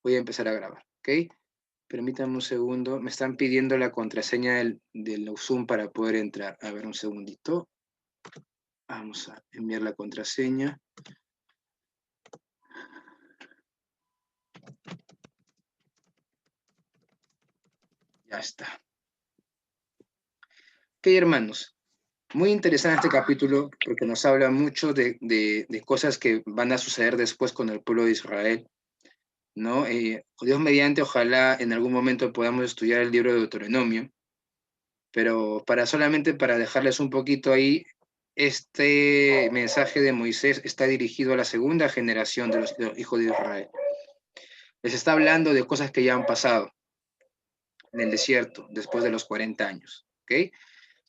Voy a empezar a grabar, ¿ok? Permítanme un segundo. Me están pidiendo la contraseña del Zoom para poder entrar. A ver, un segundito. Vamos a enviar la contraseña. Ya está. Ok, hermanos. Muy interesante este capítulo porque nos habla mucho de cosas que van a suceder después con el pueblo de Israel, ¿no? Dios mediante, ojalá en algún momento podamos estudiar el libro de Deuteronomio, pero solamente para dejarles un poquito ahí, este mensaje de Moisés está dirigido a la segunda generación de los hijos de Israel. Les está hablando de cosas que ya han pasado en el desierto después de los 40 años, ¿ok?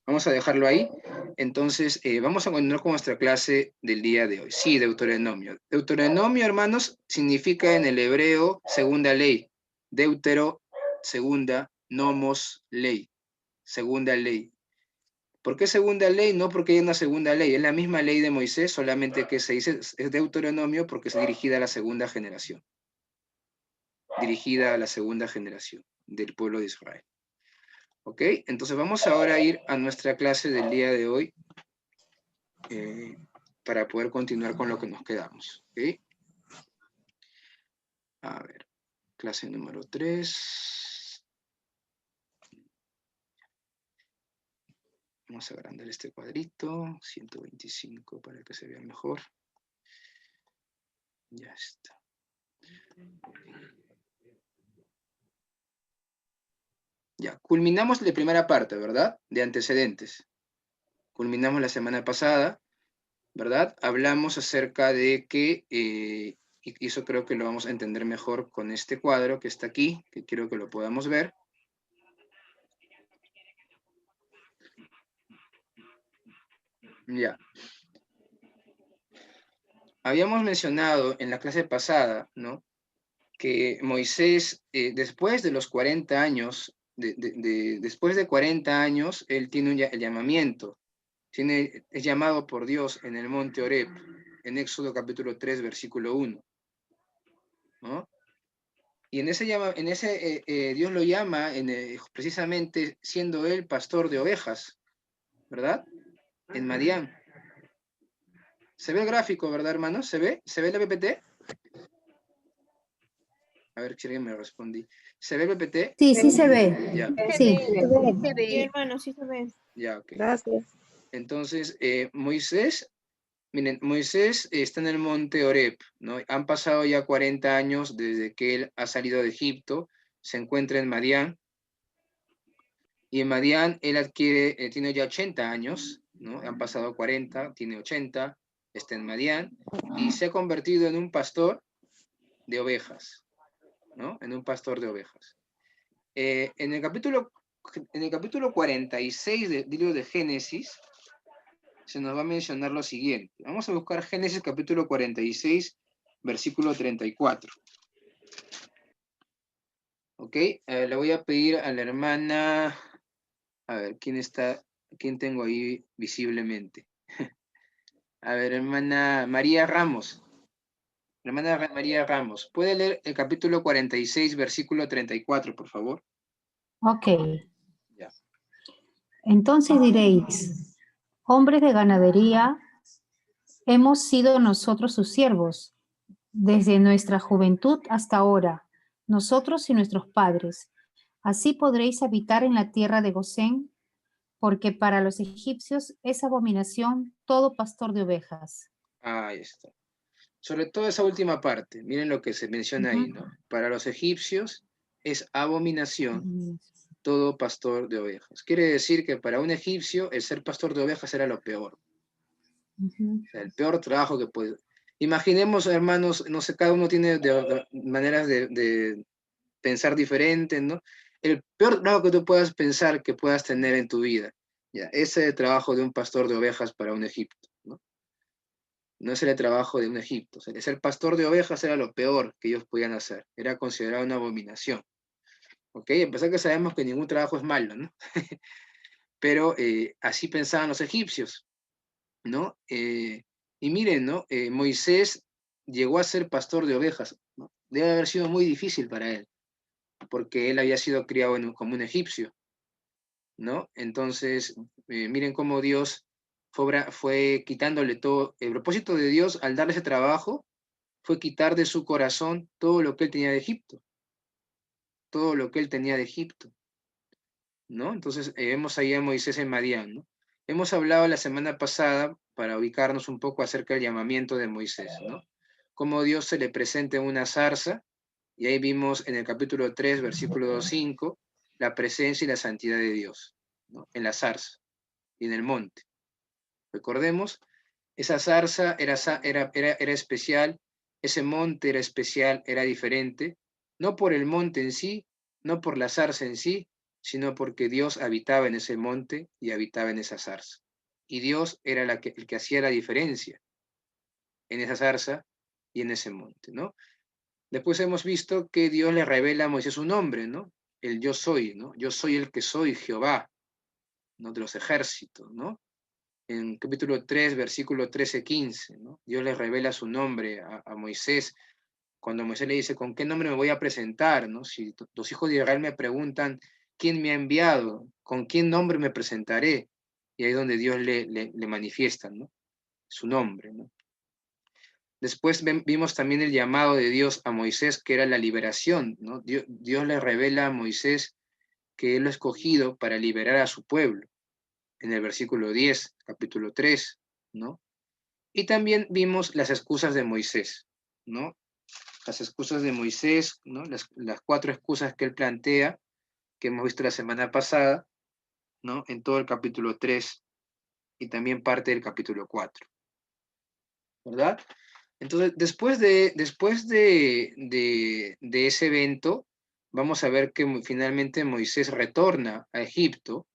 Vamos a dejarlo ahí. Entonces, vamos a continuar con nuestra clase del día de hoy. Sí, Deuteronomio. Deuteronomio, hermanos, significa en el hebreo segunda ley. Deutero, segunda, nomos, ley. Segunda ley. ¿Por qué segunda ley? No porque hay una segunda ley. Es la misma ley de Moisés, solamente que se dice es Deuteronomio porque es dirigida a la segunda generación. Dirigida a la segunda generación del pueblo de Israel. ¿Ok? Entonces vamos ahora a ir a nuestra clase del día de hoy para poder continuar con lo que nos quedamos. ¿Ok? A ver, clase número 3. Vamos a agrandar este cuadrito, 125 para que se vea mejor. Ya está. Ya, culminamos la primera parte, ¿verdad? De antecedentes. Culminamos la semana pasada, ¿verdad? Hablamos acerca de que, y eso creo que lo vamos a entender mejor con este cuadro que está aquí, que quiero que lo podamos ver. Ya. Habíamos mencionado en la clase pasada, ¿no? Que Moisés, después de los 40 años, después de 40 años, él tiene el llamamiento, es llamado por Dios en el monte Horeb, en Éxodo capítulo 3, versículo 1, ¿no? Y en ese Dios lo llama precisamente siendo él pastor de ovejas, ¿verdad? En Madián. ¿Se ve el gráfico, verdad, hermanos? ¿Se ve? ¿Se ve la PPT? A ver si alguien me respondí. ¿Se ve el PPT? Sí, sí se ve. Ya. Sí. Sí, hermano, sí se ve. Ya, ok. Gracias. Entonces, Moisés, miren, Moisés está en el monte Horeb, ¿no? Han pasado ya 40 años desde que él ha salido de Egipto, se encuentra en Madián, y en Madián él tiene ya 80 años, ¿no? Han pasado 40, tiene 80, está en Madián, y se ha convertido en un pastor de ovejas, ¿no? En un pastor de ovejas. En el capítulo 46 del libro de Génesis, se nos va a mencionar lo siguiente. Vamos a buscar Génesis capítulo 46, versículo 34. ¿Ok? Le voy a pedir a la hermana, a ver, ¿quién tengo ahí visiblemente? A ver, hermana María Ramos. Hermana María Ramos, ¿puede leer el capítulo 46, versículo 34, por favor? Ok. Ya. Entonces diréis, hombres de ganadería, hemos sido nosotros sus siervos, desde nuestra juventud hasta ahora, nosotros y nuestros padres. Así podréis habitar en la tierra de Gosén, porque para los egipcios es abominación todo pastor de ovejas. Ahí está. Sobre todo esa última parte, miren lo que se menciona ahí, ¿no? Para los egipcios es abominación todo pastor de ovejas. Quiere decir que para un egipcio el ser pastor de ovejas era lo peor. O sea, el peor trabajo que puede. Imaginemos, hermanos, no sé, cada uno tiene maneras de pensar diferentes, ¿no? El peor trabajo que tú puedas pensar que puedas tener en tu vida, ya, ese trabajo de un pastor de ovejas para un Egipto, ¿no? No es el trabajo de un Egipto. O sea, ser pastor de ovejas era lo peor que ellos podían hacer. Era considerado una abominación. ¿Ok? A pesar que sabemos que ningún trabajo es malo, ¿no? Pero así pensaban los egipcios, ¿no? Y miren, ¿no? Moisés llegó a ser pastor de ovejas, ¿no? debe haber sido muy difícil para él, porque él había sido criado como un egipcio, ¿no? Entonces, miren cómo Dios fue quitándole todo. El propósito de Dios al darle ese trabajo fue quitar de su corazón todo lo que él tenía de Egipto, todo lo que él tenía de Egipto, ¿no? Entonces, vemos ahí a Moisés en Madián, ¿no? Hemos hablado la semana pasada, para ubicarnos un poco acerca del llamamiento de Moisés, ¿no? Cómo Dios se le presenta en una zarza, y ahí vimos en el capítulo 3, versículo 5, la presencia y la santidad de Dios, ¿no? En la zarza y en el monte. Recordemos, esa zarza era especial, ese monte era especial, era diferente, no por el monte en sí, no por la zarza en sí, sino porque Dios habitaba en ese monte y habitaba en esa zarza. Y Dios era el que hacía la diferencia en esa zarza y en ese monte, ¿no? Después hemos visto que Dios le revela a Moisés su nombre, ¿no? El yo soy, ¿no? Yo soy el que soy, Jehová, ¿no? De los ejércitos, ¿no? En capítulo 3, versículo 13-15, ¿no? Dios le revela su nombre a Moisés, cuando Moisés le dice, ¿con qué nombre me voy a presentar? ¿No? Si los hijos de Israel me preguntan, ¿quién me ha enviado? ¿Con qué nombre me presentaré? Y ahí es donde Dios le manifiesta, ¿no? Su nombre, ¿no? Después vimos también el llamado de Dios a Moisés, que era la liberación, ¿no? Dios le revela a Moisés que él lo ha escogido para liberar a su pueblo, en el versículo 10, capítulo 3, ¿no? Y también vimos las excusas de Moisés, ¿no? Las excusas de Moisés, ¿no? Las 4 excusas que él plantea, que hemos visto la semana pasada, ¿no? En todo el capítulo 3 y también parte del capítulo 4, ¿verdad? Entonces, después de ese evento, vamos a ver que finalmente Moisés retorna a Egipto,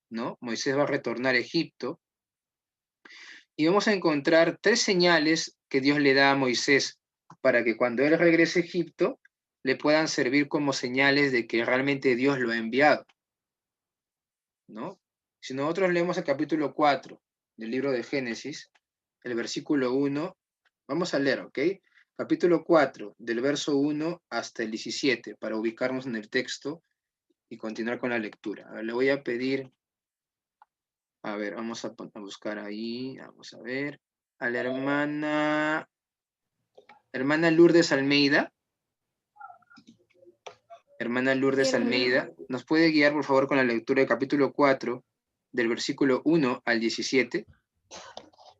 ¿no? Moisés va a retornar a Egipto, y vamos a encontrar 3 señales que Dios le da a Moisés para que cuando él regrese a Egipto le puedan servir como señales de que realmente Dios lo ha enviado, ¿no? Si nosotros leemos el capítulo 4 del libro de Génesis, el versículo 1, vamos a leer, ¿ok? Capítulo 4, del verso 1 hasta el 17, para ubicarnos en el texto y continuar con la lectura. A ver, le voy a pedir, a ver, vamos a buscar ahí, vamos a ver, a la hermana Lourdes Almeida. Hermana Lourdes Almeida, ¿nos puede guiar, por favor, con la lectura del capítulo 4, del versículo 1 al 17?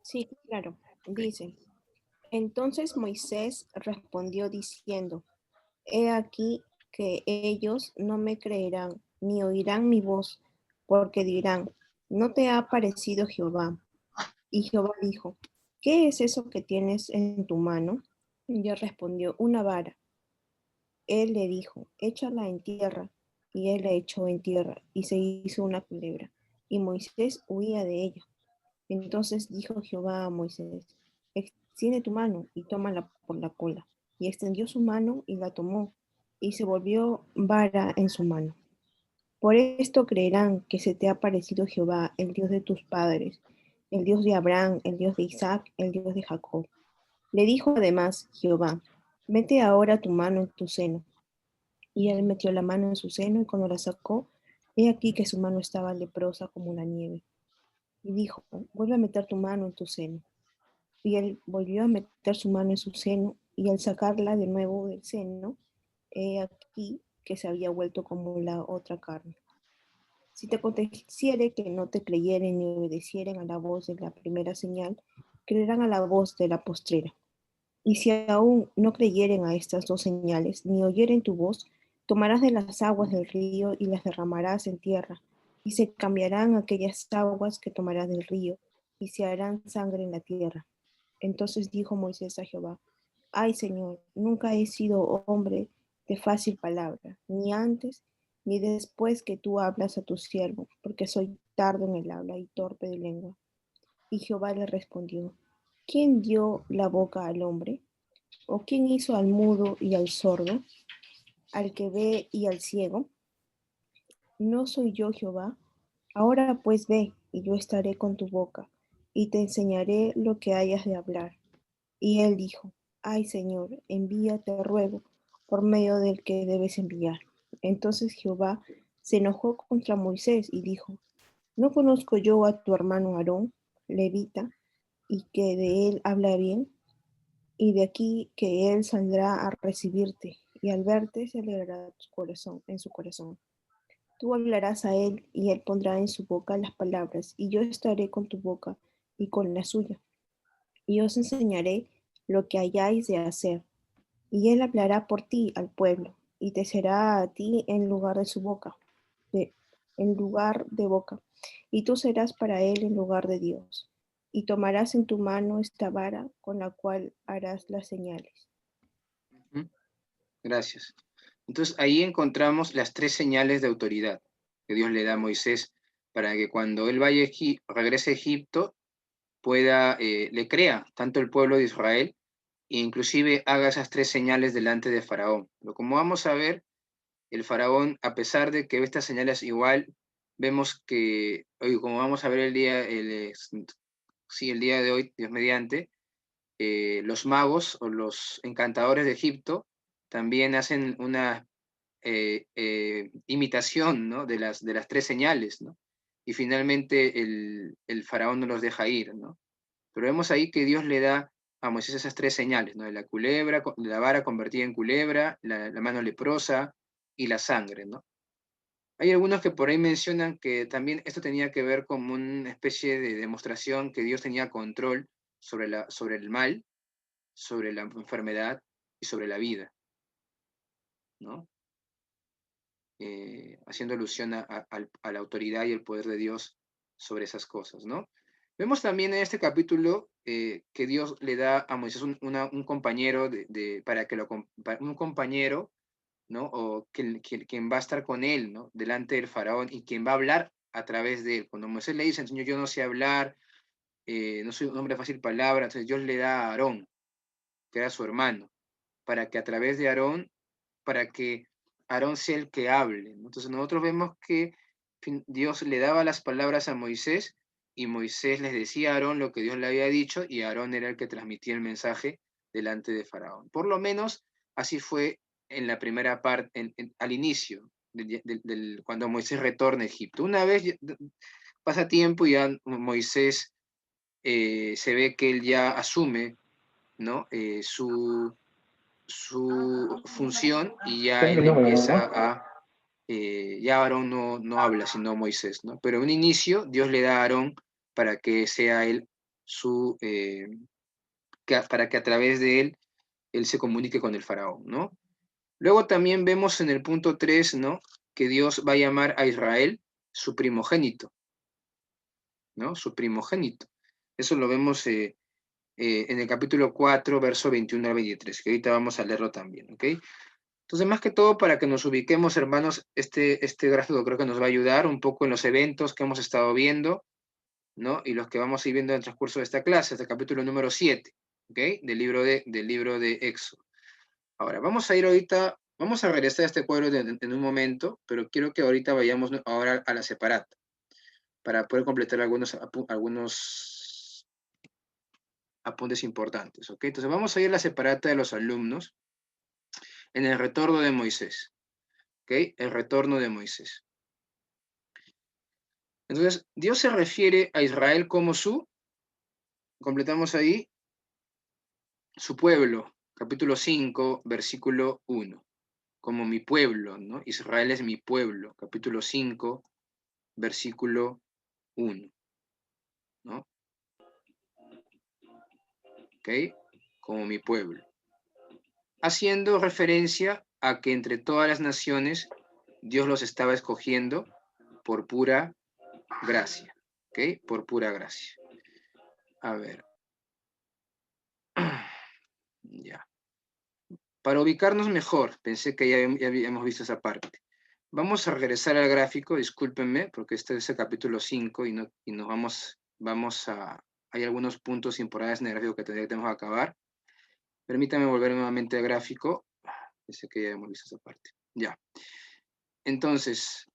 Sí, claro. Dice, entonces Moisés respondió diciendo, he aquí que ellos no me creerán ni oirán mi voz, porque dirán, ¿no te ha parecido Jehová? Y Jehová dijo, ¿qué es eso que tienes en tu mano? Y él respondió, una vara. Él le dijo, échala en tierra. Y él la echó en tierra, y se hizo una culebra. Y Moisés huía de ella. Entonces dijo Jehová a Moisés, extiende tu mano y tómala por la cola. Y extendió su mano y la tomó, y se volvió vara en su mano. Por esto creerán que se te ha parecido Jehová, el Dios de tus padres, el Dios de Abraham, el Dios de Isaac, el Dios de Jacob. Le dijo además Jehová, mete ahora tu mano en tu seno. Y él metió la mano en su seno y cuando la sacó, he aquí que su mano estaba leprosa como la nieve. Y dijo, vuelve a meter tu mano en tu seno. Y él volvió a meter su mano en su seno y al sacarla de nuevo del seno, he aquí que se había vuelto como la otra carne. Si te aconteciere que no te creyeren ni obedecieren a la voz de la primera señal, creerán a la voz de la postrera. Y si aún no creyeren a estas 2 señales, ni oyeren tu voz, tomarás de las aguas del río y las derramarás en tierra, y se cambiarán aquellas aguas que tomarás del río, y se harán sangre en la tierra. Entonces dijo Moisés a Jehová, ay Señor, nunca he sido hombre de fácil palabra, ni antes ni después que tú hablas a tu siervo, porque soy tardo en el habla y torpe de lengua. Y Jehová le respondió, ¿quién dio la boca al hombre? ¿O quién hizo al mudo y al sordo, al que ve y al ciego? ¿No soy yo Jehová? Ahora pues ve, y yo estaré con tu boca, y te enseñaré lo que hayas de hablar. Y él dijo, ay Señor, envía, te ruego, por medio del que debes enviar. Entonces Jehová se enojó contra Moisés y dijo, ¿no conozco yo a tu hermano Aarón, levita, y que de él habla bien? Y de aquí que él saldrá a recibirte, y al verte se alegrará tu corazón, en su corazón. Tú hablarás a él, y él pondrá en su boca las palabras, y yo estaré con tu boca y con la suya. Y os enseñaré lo que hayáis de hacer. Y él hablará por ti al pueblo, y te será a ti en lugar de su boca, de- en lugar de boca, y tú serás para él en lugar de Dios. Y tomarás en tu mano esta vara con la cual harás las señales. Ujú. Gracias. Entonces ahí encontramos las tres señales de autoridad que Dios le da a Moisés para que cuando él regrese a Egipto, le crea tanto el pueblo de Israel e inclusive haga esas tres señales delante de Faraón. Pero como vamos a ver, el Faraón, a pesar de que ve estas señales igual, vemos que, hoy, como vamos a ver el día de hoy, Dios mediante, los magos o los encantadores de Egipto también hacen una imitación, ¿no? de las tres señales, ¿no? Y finalmente el faraón no los deja ir, ¿no? Pero vemos ahí que Dios le da a Moisés esas tres señales, ¿no? De la culebra, de la vara convertida en culebra, la mano leprosa y la sangre, ¿no? Hay algunos que por ahí mencionan que también esto tenía que ver como una especie de demostración que Dios tenía control sobre el mal, sobre la enfermedad y sobre la vida, ¿no? Haciendo alusión a la autoridad y el poder de Dios sobre esas cosas, ¿no? Vemos también en este capítulo que Dios le da a Moisés un compañero un compañero, ¿no? O quien va a estar con él, ¿no? Delante del faraón y quien va a hablar a través de él. Cuando Moisés le dice, Señor, yo no sé hablar, no soy un hombre de fácil palabra, entonces Dios le da a Aarón, que era su hermano, para que a través de Aarón, para que Aarón sea el que hable, ¿no? Entonces nosotros vemos que Dios le daba las palabras a Moisés y Moisés les decía a Aarón lo que Dios le había dicho y Aarón era el que transmitía el mensaje delante de Faraón. Por lo menos así fue en la primera parte, al inicio, cuando Moisés retorna a Egipto. Una vez pasa tiempo y ya Moisés se ve que él ya asume, ¿no? Su función y ya él empieza ya Aarón no habla, sino Moisés, ¿no? Pero en un inicio Dios le da a Aarón para que sea él para que a través de él se comunique con el faraón, ¿no? Luego también vemos en el punto 3, ¿no? Que Dios va a llamar a Israel su primogénito, ¿no? Su primogénito. Eso lo vemos en el capítulo 4, verso 21 al 23, que ahorita vamos a leerlo también, ¿ok? Entonces, más que todo, para que nos ubiquemos, hermanos, este gráfico creo que nos va a ayudar un poco en los eventos que hemos estado viendo, ¿no? Y los que vamos a ir viendo en el transcurso de esta clase, este capítulo número 7, ¿ok? Del libro de Éxodo. Ahora, vamos a ir ahorita, vamos a regresar a este cuadro en un momento, pero quiero que ahorita vayamos ahora a la separata, para poder completar algunos apuntes importantes, ¿ok? Entonces, vamos a ir a la separata de los alumnos en el retorno de Moisés, ¿ok? El retorno de Moisés. Entonces, Dios se refiere a Israel como completamos ahí, su pueblo, capítulo 5, versículo 1, como mi pueblo, ¿no? Israel es mi pueblo, capítulo 5, versículo 1, ¿no? ¿Ok? Como mi pueblo. Haciendo referencia a que entre todas las naciones Dios los estaba escogiendo por pura gracia, ¿ok? Por pura gracia. A ver. Ya. Para ubicarnos mejor, pensé que ya habíamos visto esa parte. Vamos a regresar al gráfico, discúlpenme, porque este es el capítulo 5 y nos vamos a... Hay algunos puntos importantes en el gráfico que tenemos que acabar. Permítame volver nuevamente al gráfico. Pensé que ya habíamos visto esa parte. Ya. Entonces,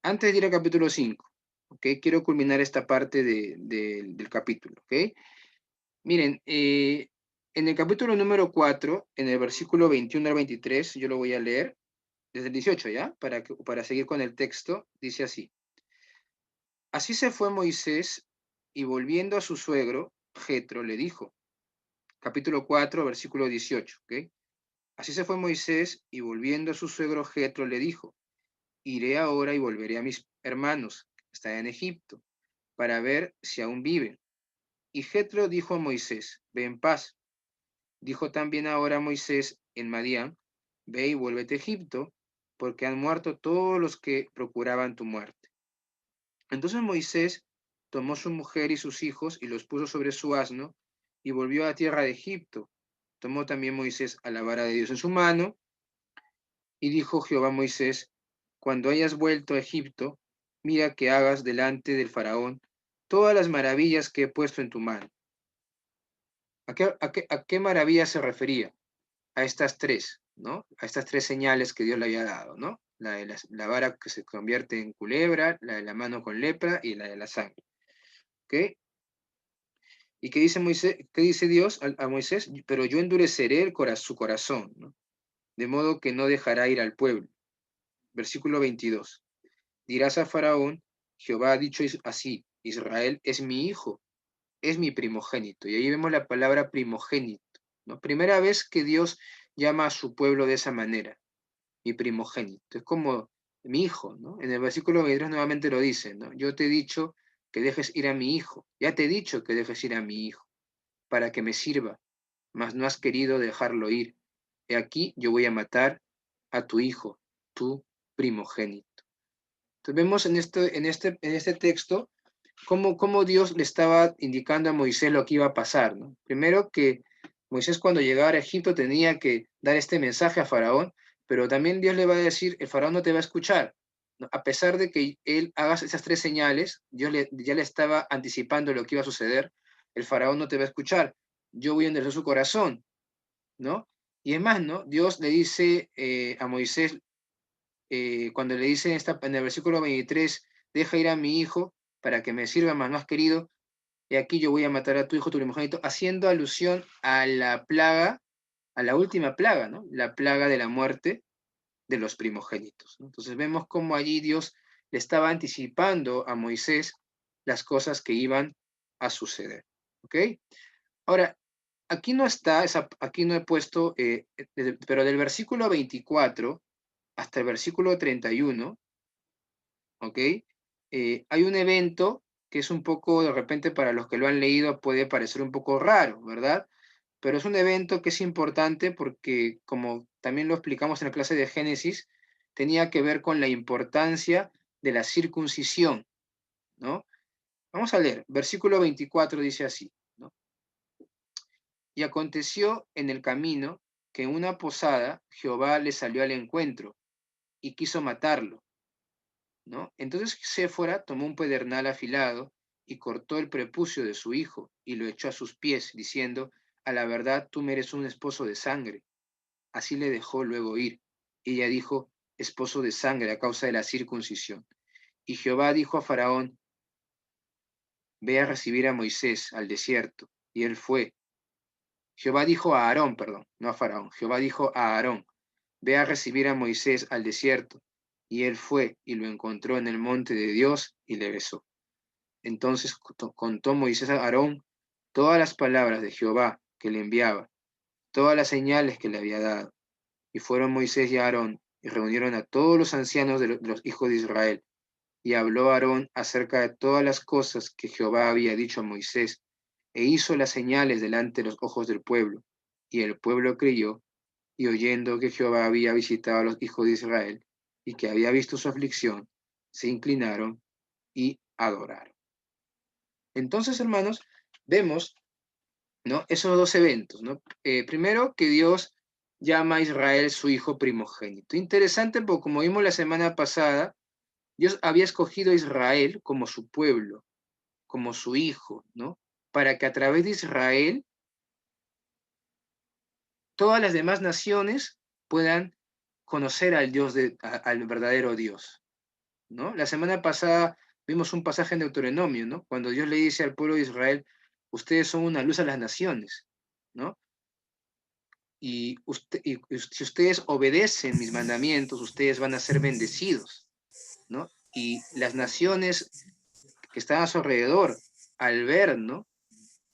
antes de ir al capítulo 5, ¿ok? Quiero culminar esta parte del capítulo, ¿ok? Miren, En el capítulo número 4, en el versículo 21 al 23, yo lo voy a leer desde el 18, ¿ya? Para seguir con el texto, dice así. Así se fue Moisés y volviendo a su suegro, Jetro le dijo, capítulo 4, versículo 18, ¿ok? Así se fue Moisés y volviendo a su suegro Jetro le dijo, iré ahora y volveré a mis hermanos que están en Egipto para ver si aún viven. Y Jetro dijo a Moisés, ve en paz. Dijo también ahora Moisés en Madián, ve y vuélvete a Egipto, porque han muerto todos los que procuraban tu muerte. Entonces Moisés tomó su mujer y sus hijos y los puso sobre su asno y volvió a tierra de Egipto. Tomó también Moisés a la vara de Dios en su mano y dijo Jehová a Moisés, cuando hayas vuelto a Egipto, mira que hagas delante del faraón todas las maravillas que he puesto en tu mano. ¿A qué maravillas se refería? A estas tres, ¿no? A estas tres señales que Dios le había dado, ¿no? La de la vara que se convierte en culebra, la de la mano con lepra y la de la sangre. ¿Ok? ¿Y qué dice Moisés? ¿Qué dice Dios a Moisés? Pero yo endureceré su corazón, ¿no? De modo que no dejará ir al pueblo. Versículo 22. Dirás a Faraón, Jehová ha dicho así, Israel es mi hijo, es mi primogénito. Y ahí vemos la palabra primogénito, ¿no? Primera vez que Dios llama a su pueblo de esa manera, mi primogénito. Es como mi hijo, ¿no? En el versículo 23 nuevamente lo dice, ¿no? Yo te he dicho que dejes ir a mi hijo. Ya te he dicho que dejes ir a mi hijo para que me sirva, mas no has querido dejarlo ir. He aquí yo voy a matar a tu hijo, tu primogénito. Entonces vemos en este texto cómo Dios le estaba indicando a Moisés lo que iba a pasar, ¿no? Primero que Moisés cuando llegara a Egipto tenía que dar este mensaje a Faraón, pero también Dios le va a decir, el Faraón no te va a escuchar, ¿no? A pesar de que él haga esas tres señales, ya le estaba anticipando lo que iba a suceder, el Faraón no te va a escuchar, yo voy a enderezar su corazón, ¿no? Y es más, ¿no? Dios le dice a Moisés, cuando le dice en el versículo 23, deja ir a mi hijo para que me sirva, más no has querido, y aquí yo voy a matar a tu hijo, tu primogénito, haciendo alusión a la plaga, a la última plaga, ¿no? La plaga de la muerte de los primogénitos, ¿no? Entonces vemos cómo allí Dios le estaba anticipando a Moisés las cosas que iban a suceder, ¿ok? Ahora, aquí no está, aquí no he puesto, pero del versículo 24 hasta el versículo 31, ¿ok? Hay un evento que es un poco, de repente, para los que lo han leído puede parecer un poco raro, ¿verdad? Pero es un evento que es importante porque, como también lo explicamos en la clase de Génesis, tenía que ver con la importancia de la circuncisión, ¿no? Vamos a leer, versículo 24 dice así, ¿no? Y aconteció en el camino que en una posada Jehová le salió al encuentro y quiso matarlo, ¿no? Entonces Séfora tomó un pedernal afilado y cortó el prepucio de su hijo y lo echó a sus pies, diciendo, a la verdad tú me eres un esposo de sangre. Así le dejó luego ir. Y ella dijo, esposo de sangre a causa de la circuncisión. Y Jehová dijo a Faraón, ve a recibir a Moisés al desierto. Y él fue. Jehová dijo a Aarón, perdón, no a Faraón. Jehová dijo a Aarón, ve a recibir a Moisés al desierto. Y él fue y lo encontró en el monte de Dios y le besó. Entonces contó Moisés a Aarón todas las palabras de Jehová que le enviaba, todas las señales que le había dado. Y fueron Moisés y Aarón y reunieron a todos los ancianos de los hijos de Israel. Y habló Aarón acerca de todas las cosas que Jehová había dicho a Moisés, e hizo las señales delante de los ojos del pueblo. Y el pueblo creyó, y oyendo que Jehová había visitado a los hijos de Israel, y que había visto su aflicción, se inclinaron y adoraron. Entonces, hermanos, vemos, ¿no? Esos dos eventos, ¿no? Primero, que Dios llama a Israel su hijo primogénito. Interesante porque, como vimos la semana pasada, Dios había escogido a Israel como su pueblo, como su hijo, ¿no? Para que a través de Israel todas las demás naciones puedan conocer al Dios, al verdadero Dios, ¿no? La semana pasada vimos un pasaje en Deuteronomio, ¿no? Cuando Dios le dice al pueblo de Israel, ustedes son una luz a las naciones, ¿no? y si ustedes obedecen mis mandamientos, ustedes van a ser bendecidos, ¿no? Y las naciones que están a su alrededor, al ver, ¿no?,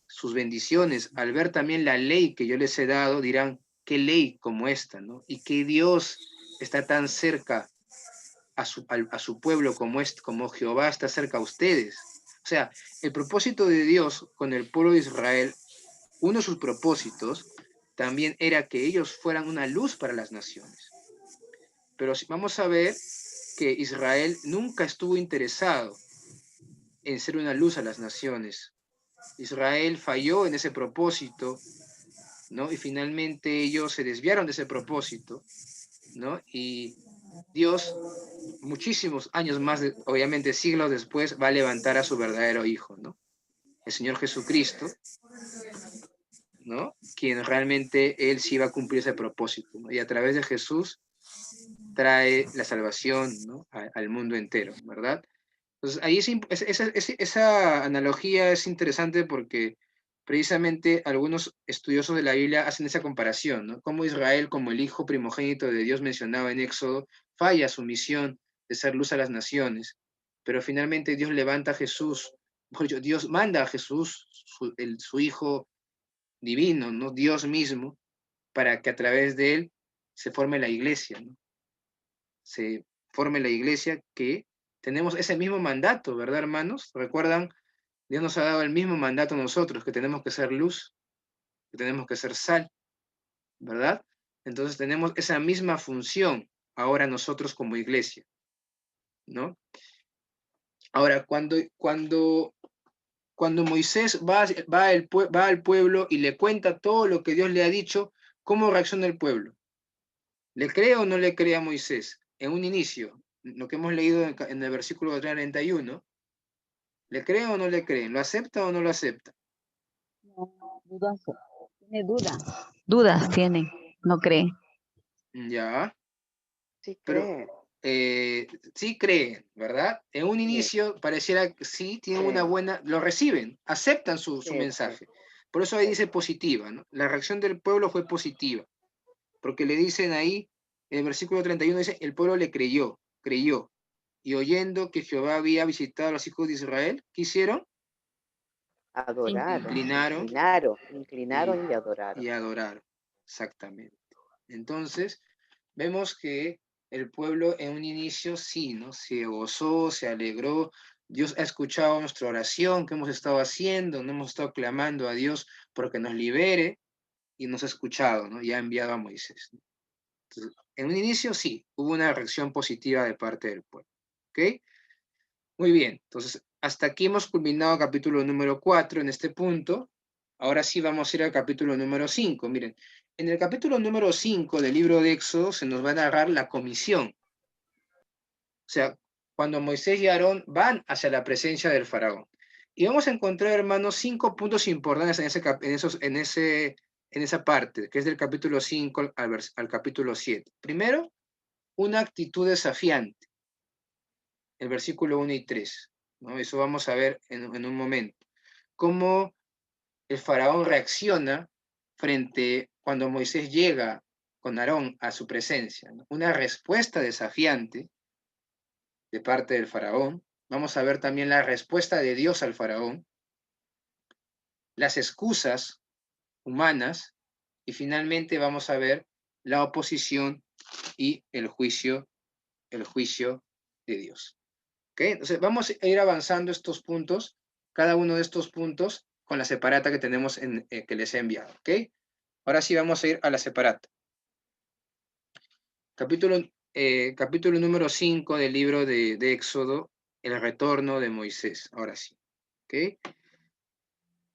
sus bendiciones, al ver también la ley que yo les he dado, dirán, ¿qué ley como esta, no? Y qué Dios está tan cerca a su pueblo como Jehová está cerca a ustedes. O sea, el propósito de Dios con el pueblo de Israel, uno de sus propósitos también era que ellos fueran una luz para las naciones. Pero vamos a ver que Israel nunca estuvo interesado en ser una luz a las naciones. Israel falló en ese propósito, ¿no? Y finalmente ellos se desviaron de ese propósito, ¿no? Y Dios, muchísimos años más, obviamente siglos después, va a levantar a su verdadero hijo, ¿no? El Señor Jesucristo, ¿no? Quien realmente Él sí va a cumplir ese propósito, ¿no? Y a través de Jesús trae la salvación, ¿no?, al mundo entero, ¿verdad? Entonces, ahí esa analogía es interesante porque precisamente algunos estudiosos de la Biblia hacen esa comparación, ¿no? Cómo Israel, como el hijo primogénito de Dios mencionado en Éxodo, falla su misión de ser luz a las naciones, pero finalmente Dios levanta a Jesús, Dios manda a Jesús, su hijo divino, ¿no?, Dios mismo, para que a través de él se forme la iglesia, ¿no? Se forme la iglesia que tenemos ese mismo mandato, ¿verdad, hermanos? ¿Recuerdan? Dios nos ha dado el mismo mandato a nosotros, que tenemos que ser luz, que tenemos que ser sal, ¿verdad? Entonces tenemos esa misma función ahora nosotros como iglesia, ¿no? Ahora, cuando Moisés va al pueblo y le cuenta todo lo que Dios le ha dicho, ¿cómo reacciona el pueblo? ¿Le cree o no le cree a Moisés? En un inicio, lo que hemos leído en el versículo 31, ¿le cree o no le creen? ¿Lo acepta o no lo acepta? No, dudas, tiene dudas. Dudas tiene, no cree. Ya, Sí pero cree, sí creen, ¿verdad? En un sí, inicio pareciera que sí, tienen una sí, buena, lo reciben, aceptan su sí, sí, mensaje. Por eso ahí sí. dice positiva, ¿no? La reacción del pueblo fue positiva, porque le dicen ahí, en el versículo 31 dice, el pueblo le creyó, y oyendo que Jehová había visitado a los hijos de Israel, ¿qué hicieron? Adoraron, se Inclinaron inclinaron y y adoraron. adoraron, exactamente. Entonces, vemos que el pueblo en un inicio sí, ¿no? Se gozó, se alegró. Dios ha escuchado nuestra oración que hemos estado haciendo, no hemos estado clamando a Dios porque nos libere y nos ha escuchado, ¿no? Y ha enviado a Moisés, ¿no? Entonces, en un inicio sí, hubo una reacción positiva de parte del pueblo. ¿Ok? Muy bien, entonces hasta aquí hemos culminado el capítulo número 4 en este punto. Ahora sí vamos a ir al capítulo número 5. Miren, en el capítulo número 5 del libro de Éxodo se nos va a narrar la comisión. O sea, cuando Moisés y Aarón van hacia la presencia del faraón. Y vamos a encontrar, hermanos, 5 puntos importantes en esa parte, que es del capítulo 5 al capítulo 7. Primero, una actitud desafiante, el versículo 1 y 3, ¿no? Eso vamos a ver en un momento. Cómo el faraón reacciona frente cuando Moisés llega con Aarón a su presencia, ¿no? Una respuesta desafiante de parte del faraón. Vamos a ver también la respuesta de Dios al faraón, las excusas humanas y finalmente vamos a ver la oposición y el juicio de Dios. ¿Ok? Entonces vamos a ir avanzando estos puntos, cada uno de estos puntos con la separata que tenemos que les he enviado. ¿Ok? Ahora sí vamos a ir a la separata. Capítulo número 5 del libro de Éxodo, el retorno de Moisés. Ahora sí. ¿Ok?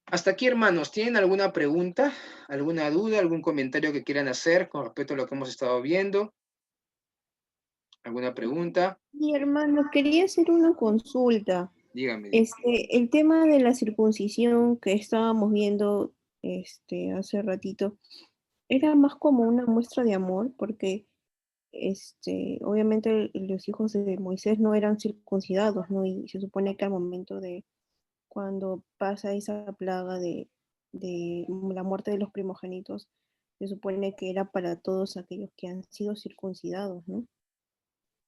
Hasta aquí, hermanos, ¿tienen alguna pregunta, alguna duda, algún comentario que quieran hacer con respecto a lo que hemos estado viendo? ¿Alguna pregunta? Y hermano, quería hacer una consulta. Dígame. El tema de la circuncisión que estábamos viendo hace ratito, era más como una muestra de amor, porque obviamente los hijos de Moisés no eran circuncidados, ¿no? Y se supone que al momento de cuando pasa esa plaga de la muerte de los primogénitos, Se supone que era para todos aquellos que han sido circuncidados, ¿no?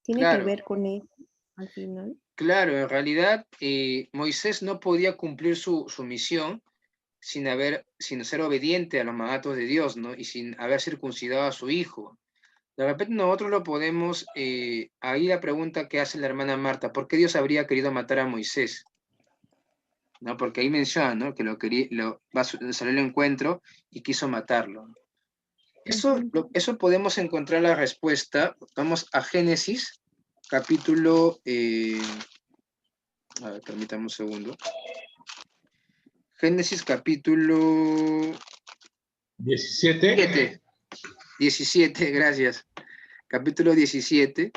¿Tiene que Claro, ver con eso al final? claro, en realidad Moisés no podía cumplir su misión sin ser obediente a los mandatos de Dios, ¿no? Y sin haber circuncidado a su hijo. De repente nosotros lo podemos, ahí la pregunta que hace la hermana Marta, ¿por qué Dios habría querido matar a Moisés? ¿No? Porque ahí menciona, ¿no? Que salió al encuentro y quiso matarlo. Eso podemos encontrar la respuesta. Vamos a Génesis, capítulo, a ver, permítame un segundo. Génesis capítulo 17. 17, gracias. Capítulo 17,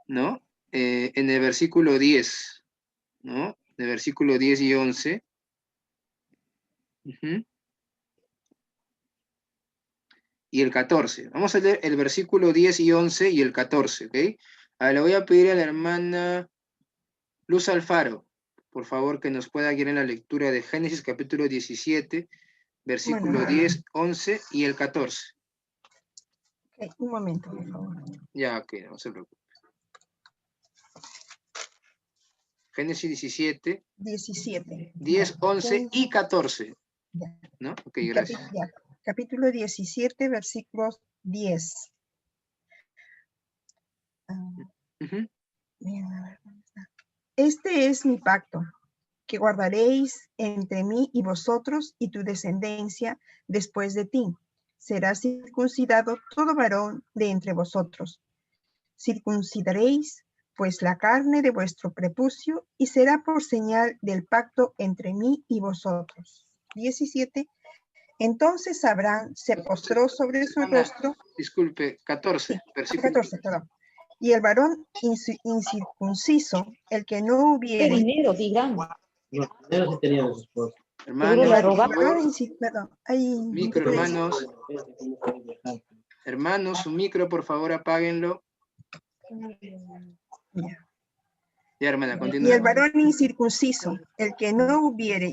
¿no? En el versículo 10, ¿no? De versículo 10 y 11. Y el 14. Vamos a leer el versículo 10 y 11 y el 14, ¿ok? Ahora le voy a pedir a la hermana Luz Alfaro, por favor, que nos pueda guiar en la lectura de Génesis capítulo 17, versículo 10, 11 y el 14. Ok, un momento, por favor. Ya, ok, no se preocupe. Génesis 17, 17. 10, 11 y 14. Ya. ¿No? Ok, gracias. Capítulo 17, versículos 10. Ujú. Bien, a ver, ¿dónde está? Este es mi pacto, que guardaréis entre mí y vosotros y tu descendencia después de ti. Será circuncidado todo varón de entre vosotros. Circuncidaréis pues la carne de vuestro prepucio y será por señal del pacto entre mí y vosotros. 17. Entonces Abraham se postró sobre su rostro. Disculpe, 14, Sí, versículo 14, perdón. Y el varón incircunciso, el que no ¿Qué hubiere. dinero, digamos? No, dinero sí teníamos esposo. hermanos, la por robaron. favor, Perdón, ahí. micro, hermanos. Hermanos, su micro, por favor, apáguenlo. Ya. Ya, hermana, Y el continúe. varón incircunciso, el que no hubiere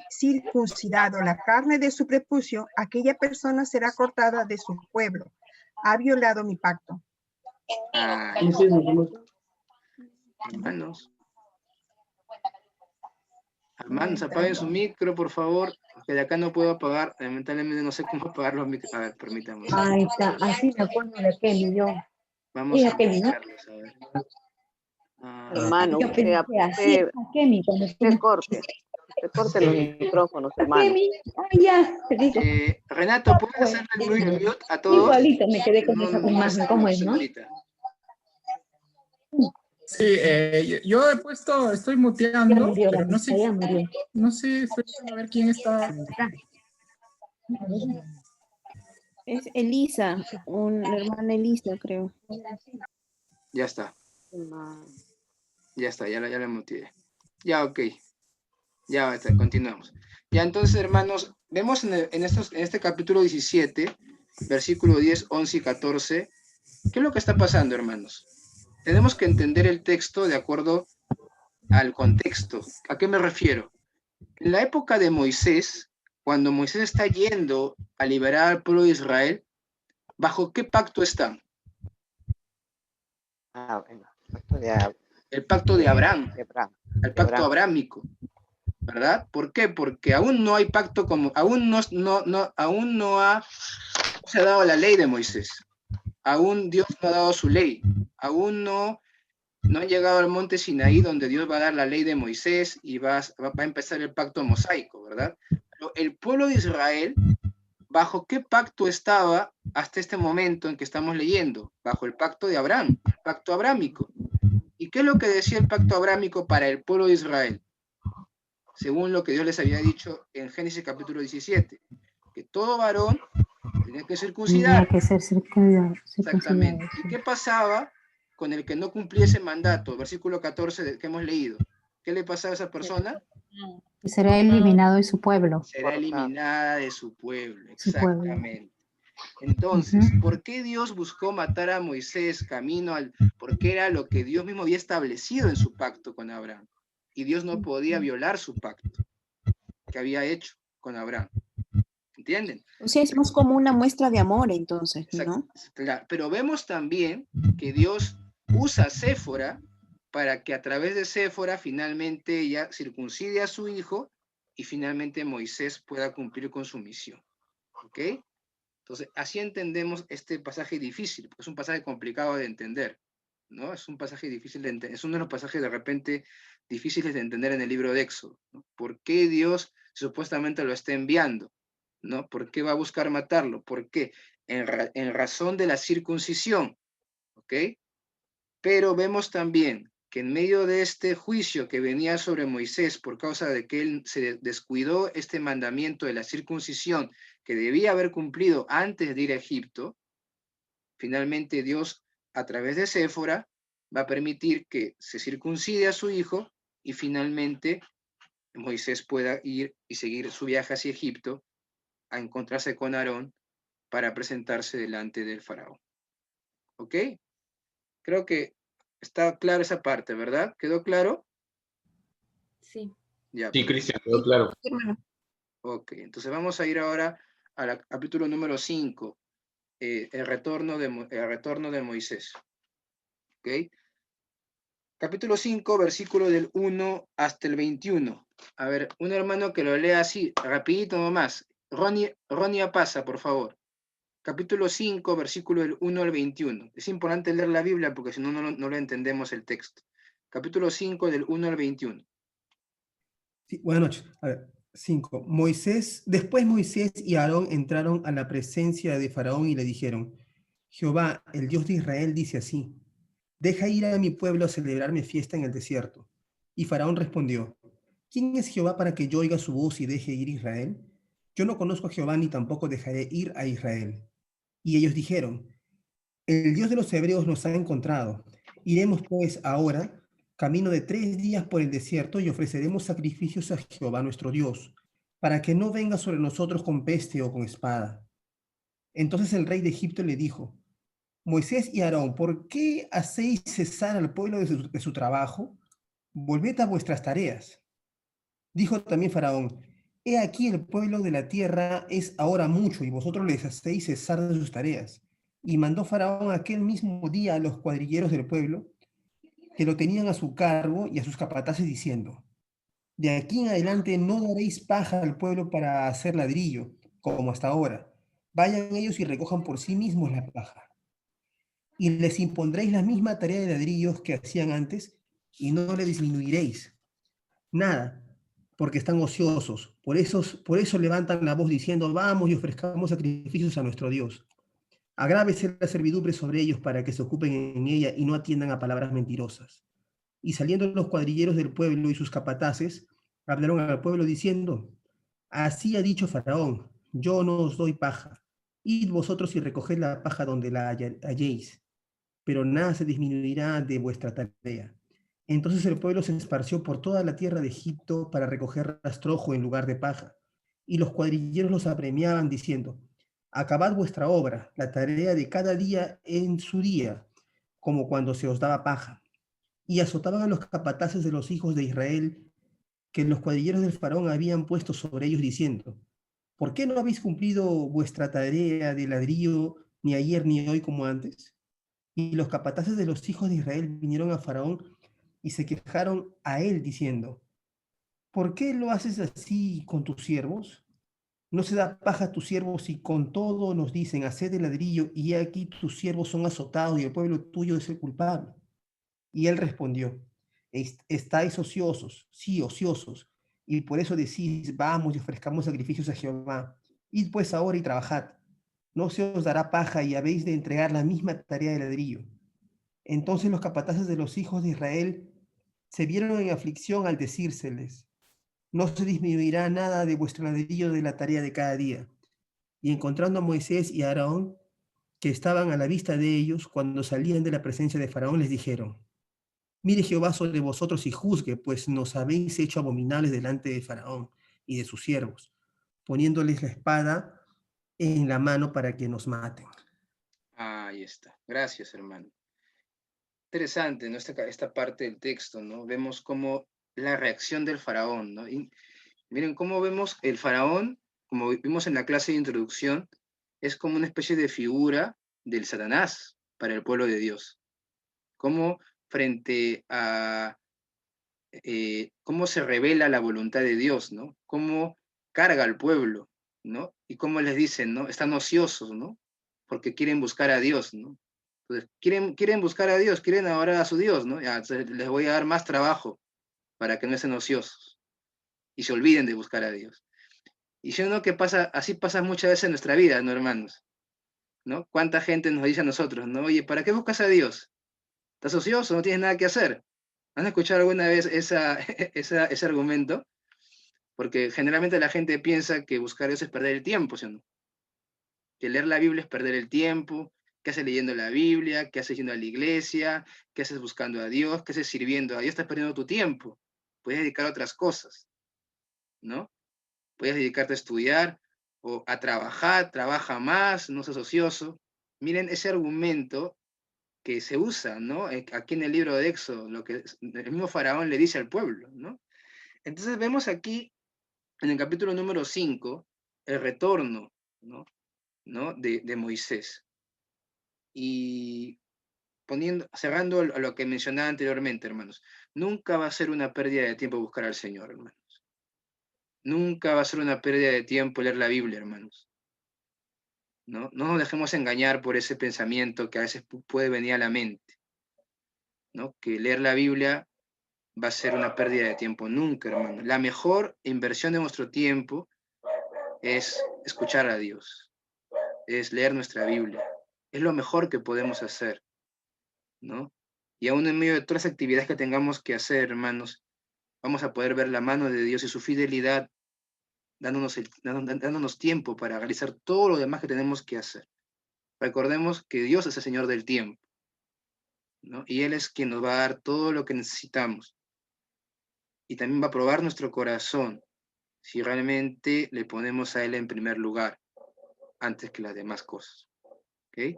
circuncidado la carne de su prepucio, aquella persona será cortada de su pueblo. Ha violado mi pacto. Ay, hermanos. Hermanos, apaguen su micro, por favor, que de acá no puedo apagar. Lamentablemente no sé cómo apagar los micros. A ver, permítame. Ahí está, así me acuerdo de Kelly, yo. Vamos Ella a Kelly, ¿no? buscarlos, a ver. Hermano, Yo pensé así, a Kemi, cuando usted corte los micrófonos, hermano. Kemi, ay ya, te digo. Renato, ¿puedes hacerle el mute a todos? Igualito me quedé con No, esa no imagen, ¿cómo es, no? ahorita. Sí, yo he puesto, estoy Ya muteando, murió pero la no sé, ya murió. no sé, estoy tratando de ver quién está. Es Elisa, una hermana Elisa, creo. Ya está. Ya está, ya la muteé. Ya, ok. Ya está, continuamos. Ya, entonces, hermanos, vemos en este capítulo 17, versículo 10, 11 y 14, ¿qué es lo que está pasando, hermanos? Tenemos que entender el texto de acuerdo al contexto. ¿A qué me refiero? En la época de Moisés, cuando Moisés está yendo a liberar al pueblo de Israel, ¿bajo qué pacto están? El pacto de Abraham, el pacto abrámico, ¿verdad? ¿Por qué? Porque aún no hay pacto como, aún no se ha dado la ley de Moisés, aún Dios no ha dado su ley, aún no han llegado al monte Sinaí donde Dios va a dar la ley de Moisés y va a empezar el pacto mosaico, ¿verdad? Pero el pueblo de Israel, ¿bajo qué pacto estaba hasta este momento en que estamos leyendo? Bajo el pacto de Abraham, el pacto abrámico. ¿Y qué es lo que decía el pacto abrámico para el pueblo de Israel? Según lo que Dios les había dicho en Génesis capítulo 17, que todo varón tenía que circuncidar. Tenía que ser circuncidado. Exactamente. ¿Y qué pasaba con el que no cumplía ese mandato? Versículo 14 que hemos leído. ¿Qué le pasaba a esa persona? Será eliminado de su pueblo. Será eliminada de su pueblo. Su pueblo. Exactamente. Entonces, ¿por qué Dios buscó matar a Moisés porque era lo que Dios mismo había establecido en su pacto con Abraham? Y Dios no podía violar su pacto que había hecho con Abraham. ¿entienden? O sea, es más como una muestra de amor, entonces, Exacto, ¿no? claro. Pero vemos también que Dios usa a Séfora para que a través de Séfora finalmente ella circuncide a su hijo y finalmente Moisés pueda cumplir con su misión. ¿Ok? Entonces, así entendemos este pasaje difícil, porque es un pasaje complicado de entender, ¿no? Es un pasaje difícil de entender, es uno de los pasajes de repente difíciles de entender en el libro de Éxodo, ¿no? ¿Por qué Dios supuestamente lo está enviando? ¿No? ¿Por qué va a buscar matarlo? ¿Por qué? En razón de la circuncisión, ¿ok? Pero vemos también que en medio de este juicio que venía sobre Moisés por causa de que él se descuidó este mandamiento de la circuncisión que debía haber cumplido antes de ir a Egipto, finalmente Dios, a través de Séfora, va a permitir que se circuncide a su hijo y finalmente Moisés pueda ir y seguir su viaje hacia Egipto a encontrarse con Aarón para presentarse delante del faraón. ¿Ok? Creo que está claro esa parte, ¿verdad? ¿Quedó claro? Sí. Ya, Sí, pues. Cristian, quedó claro. Hermano. Ok, entonces vamos a ir ahora al capítulo número 5, el retorno de Moisés. ¿Ok? Capítulo 5, versículo del 1 hasta el 21. A ver, un hermano que lo lea así, rapidito nomás. Ronia pasa, por favor. Capítulo 5, versículo del 1 al 21. Es importante leer la Biblia porque si no, no lo entendemos el texto. Capítulo 5, del 1 al 21. Sí, buenas noches. A ver, 5. Después Moisés y Aarón entraron a la presencia de Faraón y le dijeron, Jehová, el Dios de Israel, dice así, deja ir a mi pueblo a celebrar mi fiesta en el desierto. Y Faraón respondió, ¿quién es Jehová para que yo oiga su voz y deje ir a Israel? Yo no conozco a Jehová ni tampoco dejaré ir a Israel. Y ellos dijeron, el Dios de los hebreos nos ha encontrado. Iremos pues ahora, camino de 3 días por el desierto, y ofreceremos sacrificios a Jehová nuestro Dios, para que no venga sobre nosotros con peste o con espada. Entonces el rey de Egipto le dijo, Moisés y Aarón, ¿por qué hacéis cesar al pueblo de su trabajo? Volved a vuestras tareas. Dijo también Faraón, he aquí el pueblo de la tierra es ahora mucho y vosotros les hacéis cesar de sus tareas. Y mandó Faraón aquel mismo día a los cuadrilleros del pueblo que lo tenían a su cargo y a sus capataces diciendo, de aquí en adelante no daréis paja al pueblo para hacer ladrillo, como hasta ahora. Vayan ellos y recojan por sí mismos la paja. Y les impondréis la misma tarea de ladrillos que hacían antes y no le disminuiréis. Nada, porque están ociosos. Por eso levantan la voz diciendo, vamos y ofrezcamos sacrificios a nuestro Dios. Agrávese la servidumbre sobre ellos para que se ocupen en ella y no atiendan a palabras mentirosas. Y saliendo los cuadrilleros del pueblo y sus capataces, hablaron al pueblo diciendo, así ha dicho Faraón, yo no os doy paja. Id vosotros y recoged la paja donde la halléis, pero nada se disminuirá de vuestra tarea. Entonces el pueblo se esparció por toda la tierra de Egipto para recoger rastrojo en lugar de paja. Y los cuadrilleros los apremiaban diciendo, acabad vuestra obra, la tarea de cada día en su día, como cuando se os daba paja. Y azotaban a los capataces de los hijos de Israel que los cuadrilleros del faraón habían puesto sobre ellos diciendo, ¿por qué no habéis cumplido vuestra tarea de ladrillo ni ayer ni hoy como antes? Y los capataces de los hijos de Israel vinieron a Faraón y se quejaron a él diciendo, ¿por qué lo haces así con tus siervos? No se da paja a tus siervos y con todo nos dicen, haced el ladrillo y aquí tus siervos son azotados y el pueblo tuyo es el culpable. Y él respondió, estáis ociosos, sí, ociosos, y por eso decís, vamos y ofrezcamos sacrificios a Jehová. Id pues ahora y trabajad. No se os dará paja y habéis de entregar la misma tarea de ladrillo. Entonces los capataces de los hijos de Israel se vieron en aflicción al decírseles, no se disminuirá nada de vuestro ladrillo de la tarea de cada día. Y encontrando a Moisés y a Aarón, que estaban a la vista de ellos, cuando salían de la presencia de Faraón, les dijeron, mire Jehová sobre vosotros y juzgue, pues nos habéis hecho abominables delante de Faraón y de sus siervos, poniéndoles la espada en la mano para que nos maten. Ahí está. Gracias, hermano. Interesante, ¿no? Esta parte del texto, ¿no? Vemos cómo la reacción del faraón, ¿no? Y miren cómo vemos el faraón como vimos en la clase de introducción, es como una especie de figura del Satanás para el pueblo de Dios. Como frente a cómo se revela la voluntad de Dios, ¿no? Cómo carga al pueblo, ¿no? Y cómo les dicen, ¿no? Están ociosos, ¿no? Porque quieren buscar a Dios, ¿no? Entonces, quieren buscar a Dios, quieren adorar a su Dios, ¿no? Ya, entonces les voy a dar más trabajo para que no estén ociosos y se olviden de buscar a Dios. Y si uno que pasa, así pasa muchas veces en nuestra vida, ¿no, hermanos? ¿No? ¿Cuánta gente nos dice a nosotros, ¿no? Oye, ¿para qué buscas a Dios? ¿Estás ocioso? ¿No tienes nada que hacer? ¿Han escuchado alguna vez ese argumento? Porque generalmente la gente piensa que buscar a Dios es perder el tiempo, ¿sí o no? Que leer la Biblia es perder el tiempo. ¿Qué haces leyendo la Biblia? ¿Qué haces yendo a la iglesia? ¿Qué haces buscando a Dios? ¿Qué haces sirviendo a Dios? Estás perdiendo tu tiempo. Puedes dedicar a otras cosas, ¿no? Puedes dedicarte a estudiar o a trabajar, trabaja más, no seas ocioso. Miren ese argumento que se usa, ¿no? Aquí en el libro de Éxodo, lo que el mismo faraón le dice al pueblo, ¿no? Entonces vemos aquí, en el capítulo número 5, el retorno, ¿no? de Moisés. Y cerrando a lo que mencionaba anteriormente, hermanos, nunca va a ser una pérdida de tiempo buscar al Señor, hermanos. Nunca va a ser una pérdida de tiempo leer la Biblia, hermanos. No nos dejemos engañar por ese pensamiento que a veces puede venir a la mente, ¿no? Que leer la Biblia va a ser una pérdida de tiempo. Nunca, hermano. La mejor inversión de nuestro tiempo es escuchar a Dios, es leer nuestra Biblia. Es lo mejor que podemos hacer, ¿no? Y aún en medio de todas las actividades que tengamos que hacer, hermanos, vamos a poder ver la mano de Dios y su fidelidad dándonos tiempo para realizar todo lo demás que tenemos que hacer. Recordemos que Dios es el Señor del tiempo, ¿no? Y Él es quien nos va a dar todo lo que necesitamos. Y también va a probar nuestro corazón si realmente le ponemos a Él en primer lugar antes que las demás cosas. ¿Okay?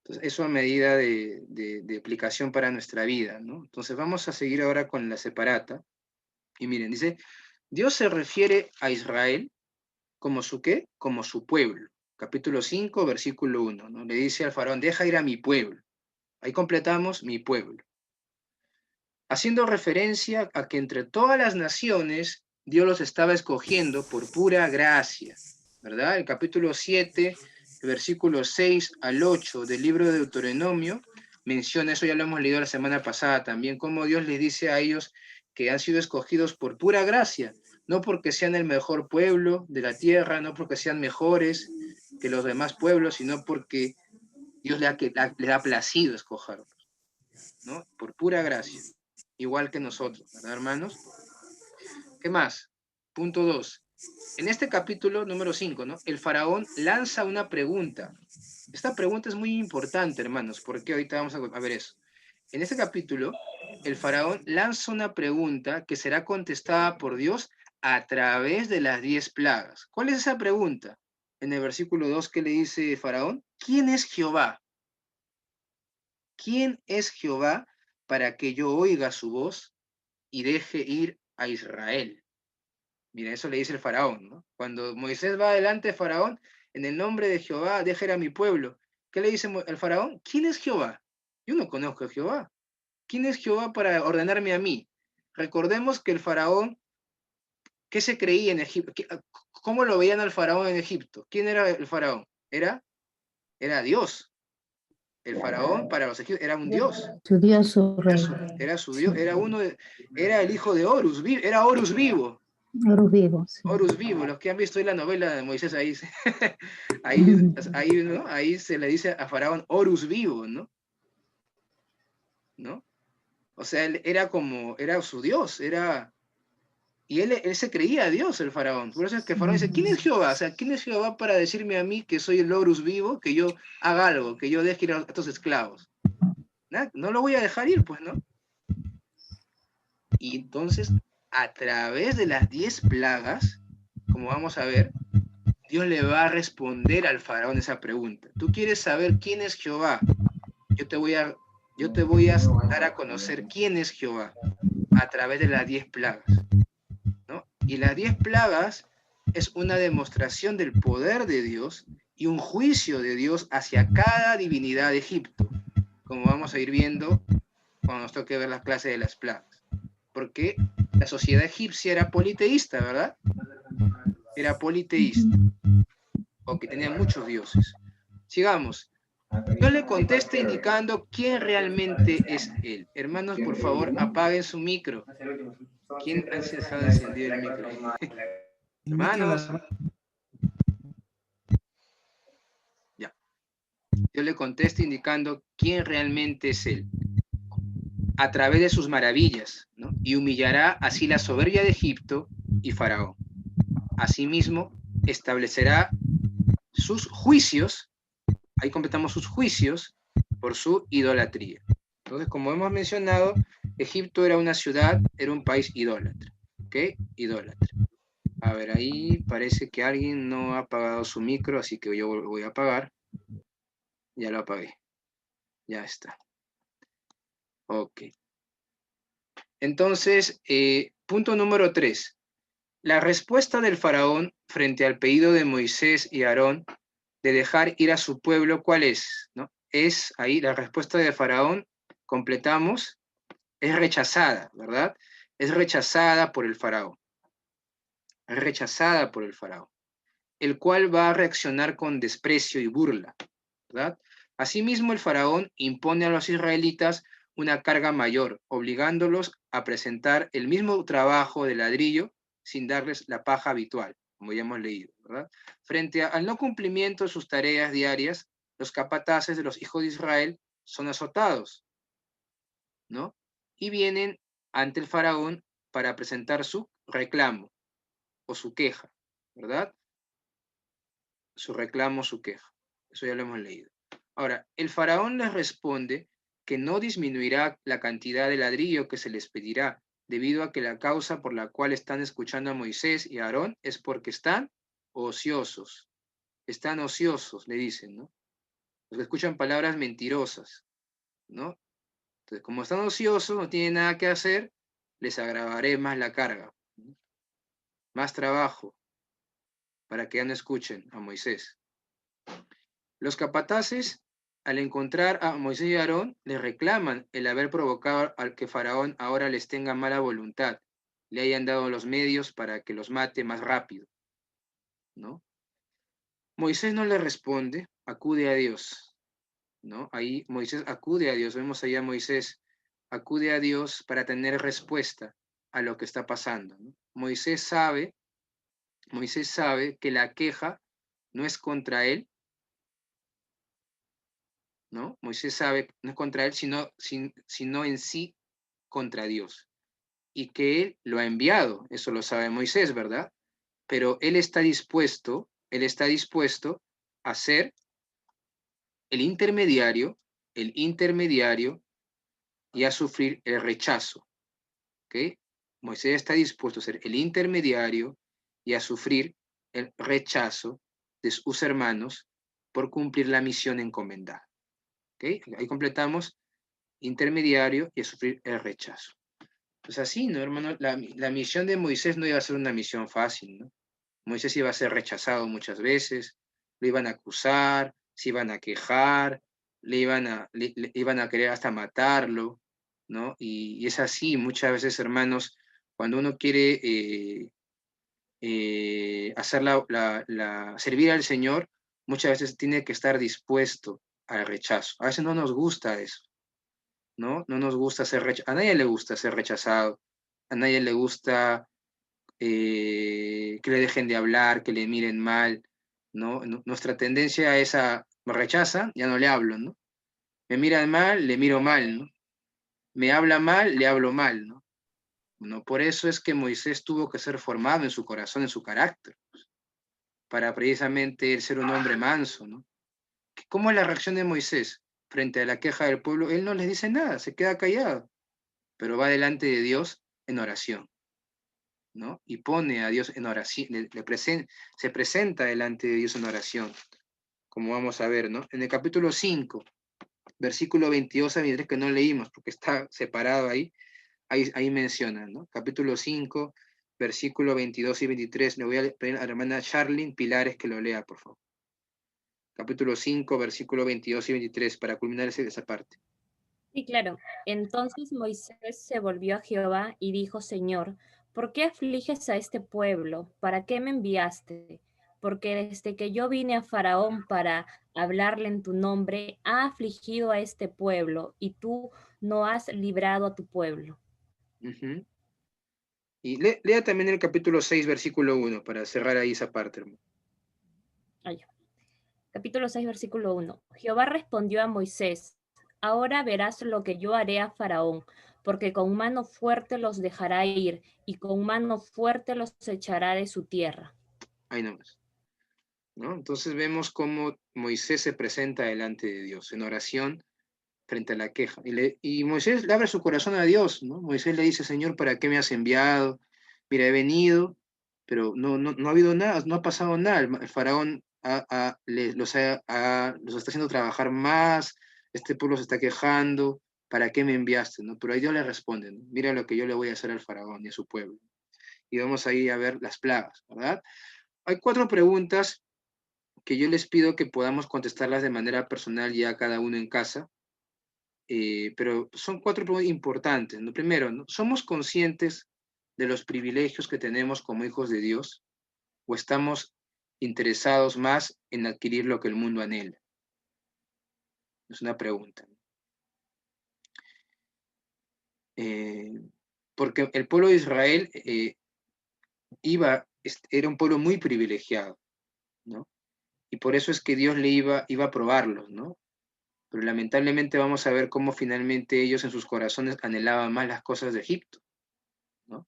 Entonces, eso a medida de aplicación para nuestra vida, ¿no? Entonces, vamos a seguir ahora con la separata. Y miren, dice, Dios se refiere a Israel como su ¿qué? Como su pueblo. Capítulo 5, versículo 1, ¿no? Le dice al faraón, deja ir a mi pueblo. Ahí completamos mi pueblo. Haciendo referencia a que entre todas las naciones Dios los estaba escogiendo por pura gracia, ¿verdad? El capítulo 7, versículos 6 al 8 del libro de Deuteronomio menciona, eso ya lo hemos leído la semana pasada también, cómo Dios les dice a ellos que han sido escogidos por pura gracia, no porque sean el mejor pueblo de la tierra, no porque sean mejores que los demás pueblos, sino porque Dios le ha placido escogerlos, ¿no? Por pura gracia, igual que nosotros, ¿verdad, hermanos? ¿Qué más? Punto 2. En este capítulo número 5, ¿no? El faraón lanza una pregunta. Esta pregunta es muy importante, hermanos, porque ahorita vamos a ver eso. En este capítulo, el faraón lanza una pregunta que será contestada por Dios a través de las 10 plagas. ¿Cuál es esa pregunta? En el versículo 2, ¿qué le dice faraón? ¿Quién es Jehová? ¿Quién es Jehová para que yo oiga su voz y deje ir a Israel? Mira, eso le dice el faraón, ¿no? Cuando Moisés va delante de faraón, en el nombre de Jehová, deja ir a mi pueblo. ¿Qué le dice el faraón? ¿Quién es Jehová? Yo no conozco a Jehová. ¿Quién es Jehová para ordenarme a mí? Recordemos que el faraón, ¿qué se creía en Egipto? ¿Cómo lo veían al faraón en Egipto? ¿Quién era el faraón? Era Dios. El faraón para los egipcios era un dios. Su Dios, su rey. Era su Dios, era el hijo de Horus, era Horus vivo. Horus vivo. Sí. Horus vivo, los que han visto hoy la novela de Moisés, ahí se le dice a faraón Horus vivo, ¿no? ¿No? O sea, él era su Dios, y él se creía a Dios, el faraón. Por eso es que el faraón dice, ¿quién es Jehová? O sea, ¿quién es Jehová para decirme a mí que soy el Horus vivo, que yo haga algo, que yo deje ir a estos esclavos? No lo voy a dejar ir, pues, ¿no? Y entonces, a través de las 10 plagas, como vamos a ver, Dios le va a responder al faraón esa pregunta. ¿Tú quieres saber quién es Jehová? Yo te voy a dar a conocer quién es Jehová a través de las 10 plagas, ¿no? Y las 10 plagas es una demostración del poder de Dios y un juicio de Dios hacia cada divinidad de Egipto, como vamos a ir viendo cuando nos toque ver las clases de las plagas. Porque la sociedad egipcia era politeísta, ¿verdad? Era politeísta, o que tenía muchos dioses. Sigamos. Yo le contesto indicando quién realmente es él. Hermanos, por favor, apaguen su micro. ¿Quién ha encendido el micro? Hermanos. Ya. Yo le contesto indicando quién realmente es él. A través de sus maravillas, ¿no? Y humillará así la soberbia de Egipto y Faraón. Asimismo, establecerá sus juicios, ahí completamos sus juicios, por su idolatría. Entonces, como hemos mencionado, Egipto era una ciudad, era un país idólatra. ¿Ok? Idólatra. A ver, ahí parece que alguien no ha apagado su micro, así que yo voy a apagar. Ya lo apagué. Ya está. Ok. Entonces, punto número 3. La respuesta del faraón frente al pedido de Moisés y Aarón de dejar ir a su pueblo, ¿cuál es? ¿No? Es ahí la respuesta del faraón, completamos, es rechazada, ¿verdad? Es rechazada por el faraón. Es rechazada por el faraón, el cual va a reaccionar con desprecio y burla, ¿verdad? Asimismo, el faraón impone a los israelitas una carga mayor, obligándolos a presentar el mismo trabajo de ladrillo sin darles la paja habitual, como ya hemos leído, ¿verdad? Frente al no cumplimiento de sus tareas diarias, los capataces de los hijos de Israel son azotados, ¿no? Y vienen ante el faraón para presentar su reclamo o su queja, ¿verdad? Su reclamo, su queja. Eso ya lo hemos leído. Ahora, el faraón les responde que no disminuirá la cantidad de ladrillo que se les pedirá, debido a que la causa por la cual están escuchando a Moisés y a Aarón es porque están ociosos. Están ociosos, le dicen, ¿no? Los que escuchan palabras mentirosas, ¿no? Entonces, como están ociosos, no tienen nada que hacer, les agravaré más la carga, ¿no? Más trabajo, para que ya no escuchen a Moisés. Los capataces, al encontrar a Moisés y Aarón, les reclaman el haber provocado al que Faraón ahora les tenga mala voluntad, le hayan dado los medios para que los mate más rápido, ¿no? Moisés no le responde, acude a Dios, ¿no? Ahí Moisés acude a Dios, vemos allá a Moisés, acude a Dios para tener respuesta a lo que está pasando, ¿no? Moisés sabe que la queja no es contra él, ¿no? Moisés sabe, no es contra él, sino en sí contra Dios. Y que él lo ha enviado, eso lo sabe Moisés, ¿verdad? Pero él está dispuesto a ser el intermediario y a sufrir el rechazo, ¿ok? Moisés está dispuesto a ser el intermediario y a sufrir el rechazo de sus hermanos por cumplir la misión encomendada. ¿Okay? Ahí completamos intermediario y a sufrir el rechazo. Pues así, ¿no, hermano? La misión de Moisés no iba a ser una misión fácil, ¿no? Moisés iba a ser rechazado muchas veces, lo iban a acusar, se iban a quejar, le iban a querer hasta matarlo, ¿no? Y es así, muchas veces, hermanos, cuando uno quiere servir al Señor, muchas veces tiene que estar dispuesto al rechazo. A veces no nos gusta eso, ¿no? No nos gusta ser rechazado. A nadie le gusta ser rechazado. A nadie le gusta que le dejen de hablar, que le miren mal, ¿no? Nuestra tendencia es me rechazan, ya no le hablo, ¿no? Me miran mal, le miro mal, ¿no? Me habla mal, le hablo mal, ¿no? No, por eso es que Moisés tuvo que ser formado en su corazón, en su carácter, pues, para precisamente ser un hombre manso, ¿no? ¿Cómo es la reacción de Moisés frente a la queja del pueblo? Él no les dice nada, se queda callado, pero va delante de Dios en oración, ¿no? Y pone a Dios en oración, se presenta delante de Dios en oración, como vamos a ver, ¿no? En el capítulo 5, versículo 22 a 23, que no leímos porque está separado ahí menciona, ¿no? Capítulo 5, versículo 22 y 23. Le voy a pedir a la hermana Charlene Pilares que lo lea, por favor. Capítulo 5, versículo 22 y 23, para culminar esa parte. Sí, claro. Entonces Moisés se volvió a Jehová y dijo, Señor, ¿por qué afliges a este pueblo? ¿Para qué me enviaste? Porque desde que yo vine a Faraón para hablarle en tu nombre, ha afligido a este pueblo y tú no has librado a tu pueblo. Uh-huh. Y lea también el capítulo 6, versículo 1, para cerrar ahí esa parte, hermano. Capítulo 6, versículo 1. Jehová respondió a Moisés, ahora verás lo que yo haré a Faraón, porque con mano fuerte los dejará ir, y con mano fuerte los echará de su tierra. Ahí nomás, ¿no? Entonces vemos cómo Moisés se presenta delante de Dios en oración frente a la queja. Y Moisés le abre su corazón a Dios, ¿no? Moisés le dice, Señor, ¿para qué me has enviado? Mira, he venido, pero no ha habido nada, no ha pasado nada. El faraón los está haciendo trabajar más, este pueblo se está quejando, ¿para qué me enviaste? ¿No? Pero ahí Dios le responde, ¿no? Mira lo que yo le voy a hacer al faraón y a su pueblo. Y vamos ahí a ver las plagas, ¿verdad? Hay 4 preguntas que yo les pido que podamos contestarlas de manera personal ya cada uno en casa, pero son 4 preguntas importantes, ¿no? Primero, ¿no? ¿Somos conscientes de los privilegios que tenemos como hijos de Dios? ¿O estamos interesados más en adquirir lo que el mundo anhela? Es una pregunta. Porque el pueblo de Israel era un pueblo muy privilegiado, ¿no? Y por eso es que Dios le iba a probarlos, ¿no? Pero lamentablemente vamos a ver cómo finalmente ellos en sus corazones anhelaban más las cosas de Egipto, ¿no?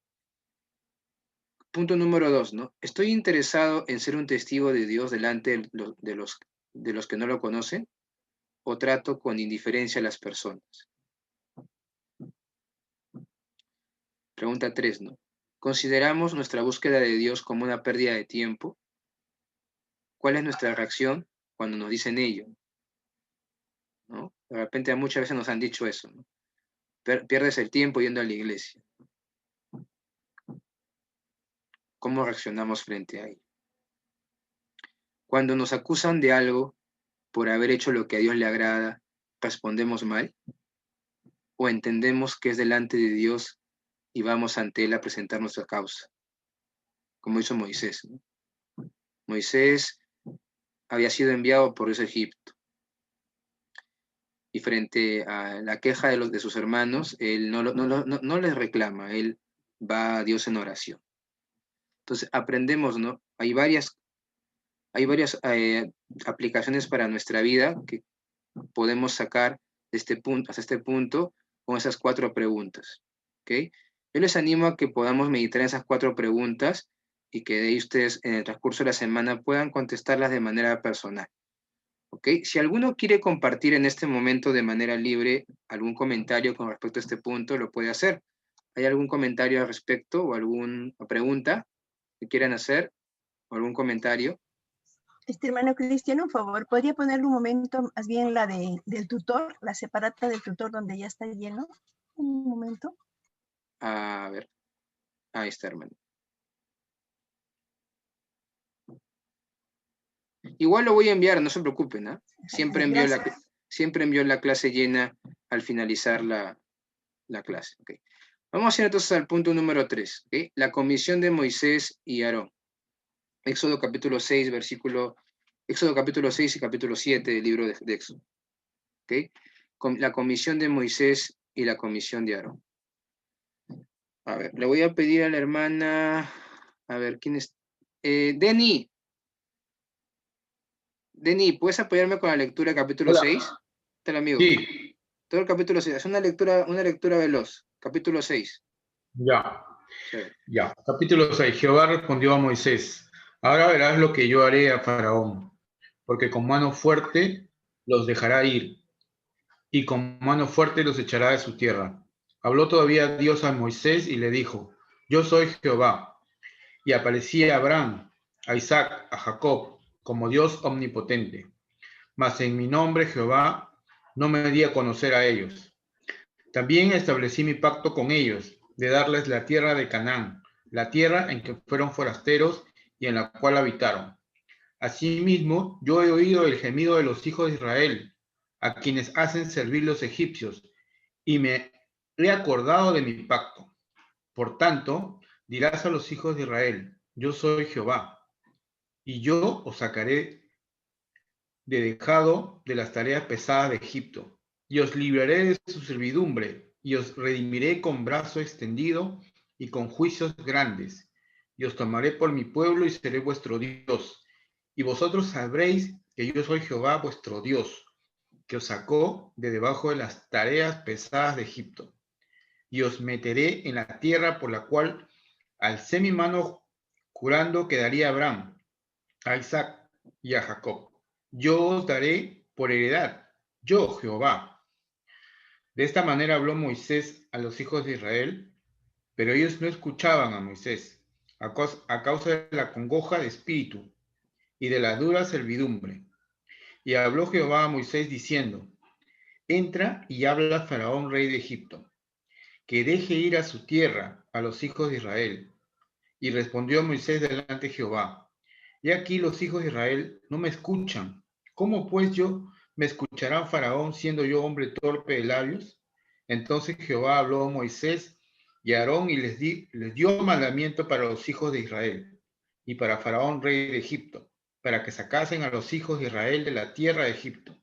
Punto número 2, ¿no? ¿Estoy interesado en ser un testigo de Dios delante de los que no lo conocen? ¿O trato con indiferencia a las personas? Pregunta 3, ¿no? ¿Consideramos nuestra búsqueda de Dios como una pérdida de tiempo? ¿Cuál es nuestra reacción cuando nos dicen ello? ¿No? De repente muchas veces nos han dicho eso, ¿no? Pierdes el tiempo yendo a la iglesia. ¿Cómo reaccionamos frente a ello? Cuando nos acusan de algo por haber hecho lo que a Dios le agrada, ¿respondemos mal? ¿O entendemos que es delante de Dios y vamos ante Él a presentar nuestra causa? Como hizo Moisés, ¿no? Moisés había sido enviado por ese Egipto. Y frente a la queja de sus hermanos, él no les reclama, él va a Dios en oración. Entonces aprendemos, ¿no? Hay varias aplicaciones para nuestra vida que podemos sacar hasta este punto con esas 4 preguntas, ¿ok? Yo les animo a que podamos meditar en esas 4 preguntas y que de ahí ustedes en el transcurso de la semana puedan contestarlas de manera personal. ¿Ok? Si alguno quiere compartir en este momento de manera libre algún comentario con respecto a este punto, lo puede hacer. ¿Hay algún comentario al respecto o alguna pregunta que quieran hacer? ¿O algún comentario? Hermano Cristiano, un favor, ¿podría ponerle un momento más bien la del tutor, la separata del tutor donde ya está lleno? Un momento. A ver, ahí está, hermano. Igual lo voy a enviar, no se preocupen, ¿eh? Siempre envío la clase llena al finalizar la clase. ¿Okay? Vamos a ir entonces al punto número 3, ¿okay? La comisión de Moisés y Aarón. Éxodo capítulo 6 y capítulo 7 del libro de Éxodo. ¿Okay? La comisión de Moisés y la comisión de Aarón. A ver, le voy a pedir a la hermana, a ver, ¿quién es? Deni, ¿puedes apoyarme con la lectura del capítulo 6? ¿Está el amigo? Sí. Todo el capítulo 6, es una lectura veloz. Capítulo 6. Ya. Sí. Ya. Capítulo 6. Jehová respondió a Moisés: ahora verás lo que yo haré a Faraón, porque con mano fuerte los dejará ir, y con mano fuerte los echará de su tierra. Habló todavía Dios a Moisés y le dijo: yo soy Jehová. Y aparecía a Abraham, a Isaac, a Jacob, como Dios omnipotente. Mas en mi nombre Jehová no me di a conocer a ellos. También establecí mi pacto con ellos, de darles la tierra de Canaán, la tierra en que fueron forasteros y en la cual habitaron. Asimismo, yo he oído el gemido de los hijos de Israel, a quienes hacen servir los egipcios, y me he acordado de mi pacto. Por tanto, dirás a los hijos de Israel, yo soy Jehová, y yo os sacaré de dejado de las tareas pesadas de Egipto, y os libraré de su servidumbre, y os redimiré con brazo extendido y con juicios grandes, y os tomaré por mi pueblo y seré vuestro Dios, y vosotros sabréis que yo soy Jehová vuestro Dios, que os sacó de debajo de las tareas pesadas de Egipto, y os meteré en la tierra por la cual alcé mi mano jurando que daría a Abraham, a Isaac y a Jacob. Yo os daré por heredad, yo Jehová. De esta manera habló Moisés a los hijos de Israel, pero ellos no escuchaban a Moisés, a causa de la congoja de espíritu y de la dura servidumbre. Y habló Jehová a Moisés diciendo, entra y habla a Faraón, rey de Egipto, que deje ir a su tierra a los hijos de Israel. Y respondió Moisés delante de Jehová, he aquí los hijos de Israel no me escuchan. ¿Cómo pues me escucharán Faraón siendo yo hombre torpe de labios? Entonces Jehová habló a Moisés y a Aarón y les dio mandamiento para los hijos de Israel y para Faraón, rey de Egipto, para que sacasen a los hijos de Israel de la tierra de Egipto.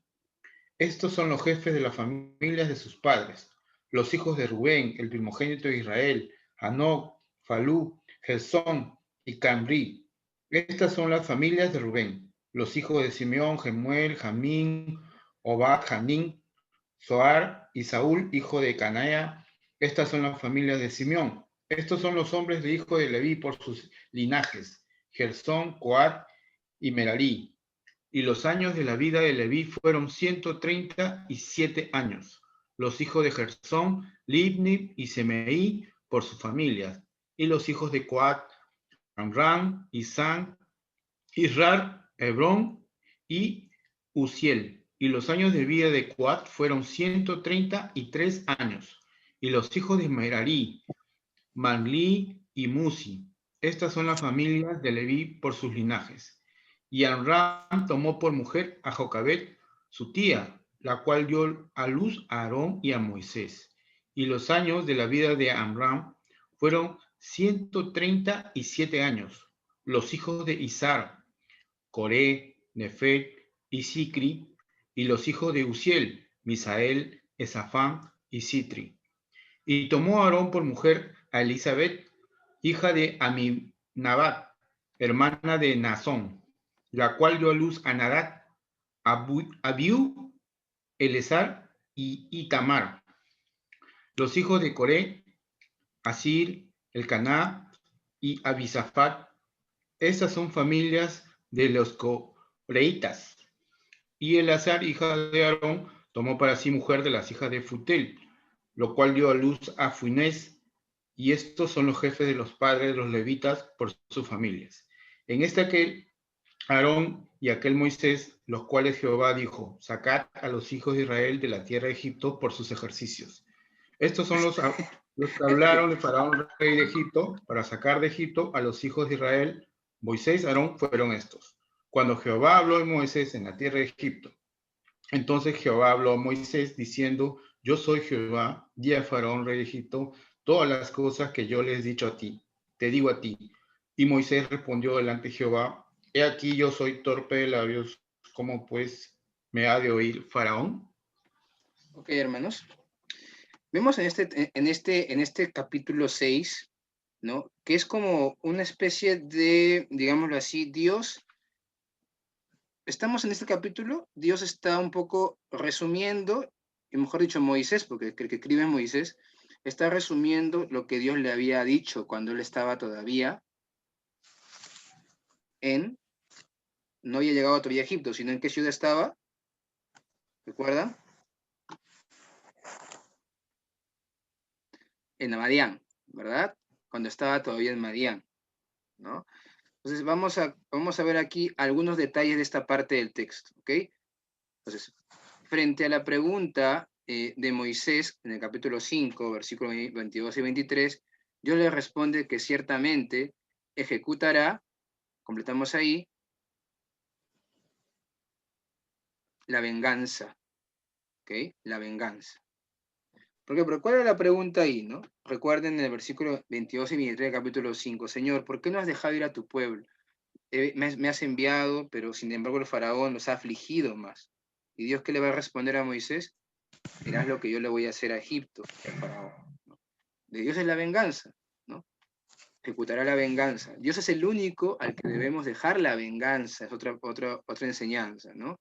Estos son los jefes de las familias de sus padres, los hijos de Rubén, el primogénito de Israel, Hanoc, Falú, Gesón y Camri. Estas son las familias de Rubén, los hijos de Simeón, Gemuel, Jamín, Obad, Janín, Zoar y Saúl, hijo de Canaea. Estas son las familias de Simeón. Estos son los hombres de hijo de Leví por sus linajes, Gersón, Coat y Merari. Y los años de la vida de Leví fueron 137 años. Los hijos de Gersón, Libni y Semeí por sus familias. Y los hijos de Coat, Amram, Isán, Israr, Hebrón y Uziel. Y los años de vida de Coat fueron 133 años. Y los hijos de Merari, Manli y Musi. Estas son las familias de Leví por sus linajes. Y Amram tomó por mujer a Jocabet, su tía, la cual dio a luz a Aarón y a Moisés. Y los años de la vida de Amram fueron 137 años. Los hijos de Izar, Coré, Nefet y Sicri, y los hijos de Uziel, Misael, Esafán y Sitri. Y tomó Aarón por mujer a Elizabeth, hija de Aminabat, hermana de Nazón, la cual dio a luz a Nadab, Abiú, Elezar y Itamar. Los hijos de Coré, Asir, Elcaná y Abisafat. Estas son familias de los coreitas. Y Elazar, hija de Aarón, tomó para sí mujer de las hijas de Futel, lo cual dio a luz a Funes. Y estos son los jefes de los padres de los levitas por sus familias. En aquel Aarón y aquel Moisés, los cuales Jehová dijo, sacad a los hijos de Israel de la tierra de Egipto por sus ejercicios. Estos son los que hablaron de Faraón, rey de Egipto, para sacar de Egipto a los hijos de Israel. Moisés y Aarón fueron estos. Cuando Jehová habló a Moisés en la tierra de Egipto, entonces Jehová habló a Moisés diciendo, yo soy Jehová, di a Faraón, rey de Egipto, todas las cosas que yo les he dicho a ti, te digo a ti. Y Moisés respondió delante de Jehová, he aquí yo soy torpe de labios, ¿cómo pues me ha de oír Faraón? Ok, hermanos. Vemos en este capítulo 6, ¿no? Que es como una especie de, digámoslo así, Dios. Estamos en este capítulo, Dios está un poco resumiendo, y mejor dicho Moisés, porque el que escribe Moisés, está resumiendo lo que Dios le había dicho cuando él estaba todavía no había llegado todavía a Egipto, sino en qué ciudad estaba, ¿recuerdan? En Madián, ¿verdad? Cuando estaba todavía en Madián, ¿no? Entonces vamos a ver aquí algunos detalles de esta parte del texto, ¿ok? Entonces, frente a la pregunta de Moisés, en el capítulo 5, versículos 22 y 23, Dios le responde que ciertamente ejecutará, completamos ahí, la venganza, ¿ok? La venganza. ¿Por qué? Pero ¿cuál es la pregunta ahí, no? Recuerden en el versículo 22 y 23 del capítulo 5, Señor, ¿por qué no has dejado ir a tu pueblo? Me has enviado, pero sin embargo el faraón los ha afligido más. ¿Y Dios qué le va a responder a Moisés? Mirás lo que yo le voy a hacer a Egipto, al faraón, ¿no? De Dios es la venganza, ¿no? Ejecutará la venganza. Dios es el único al que debemos dejar la venganza, es otra enseñanza, ¿no?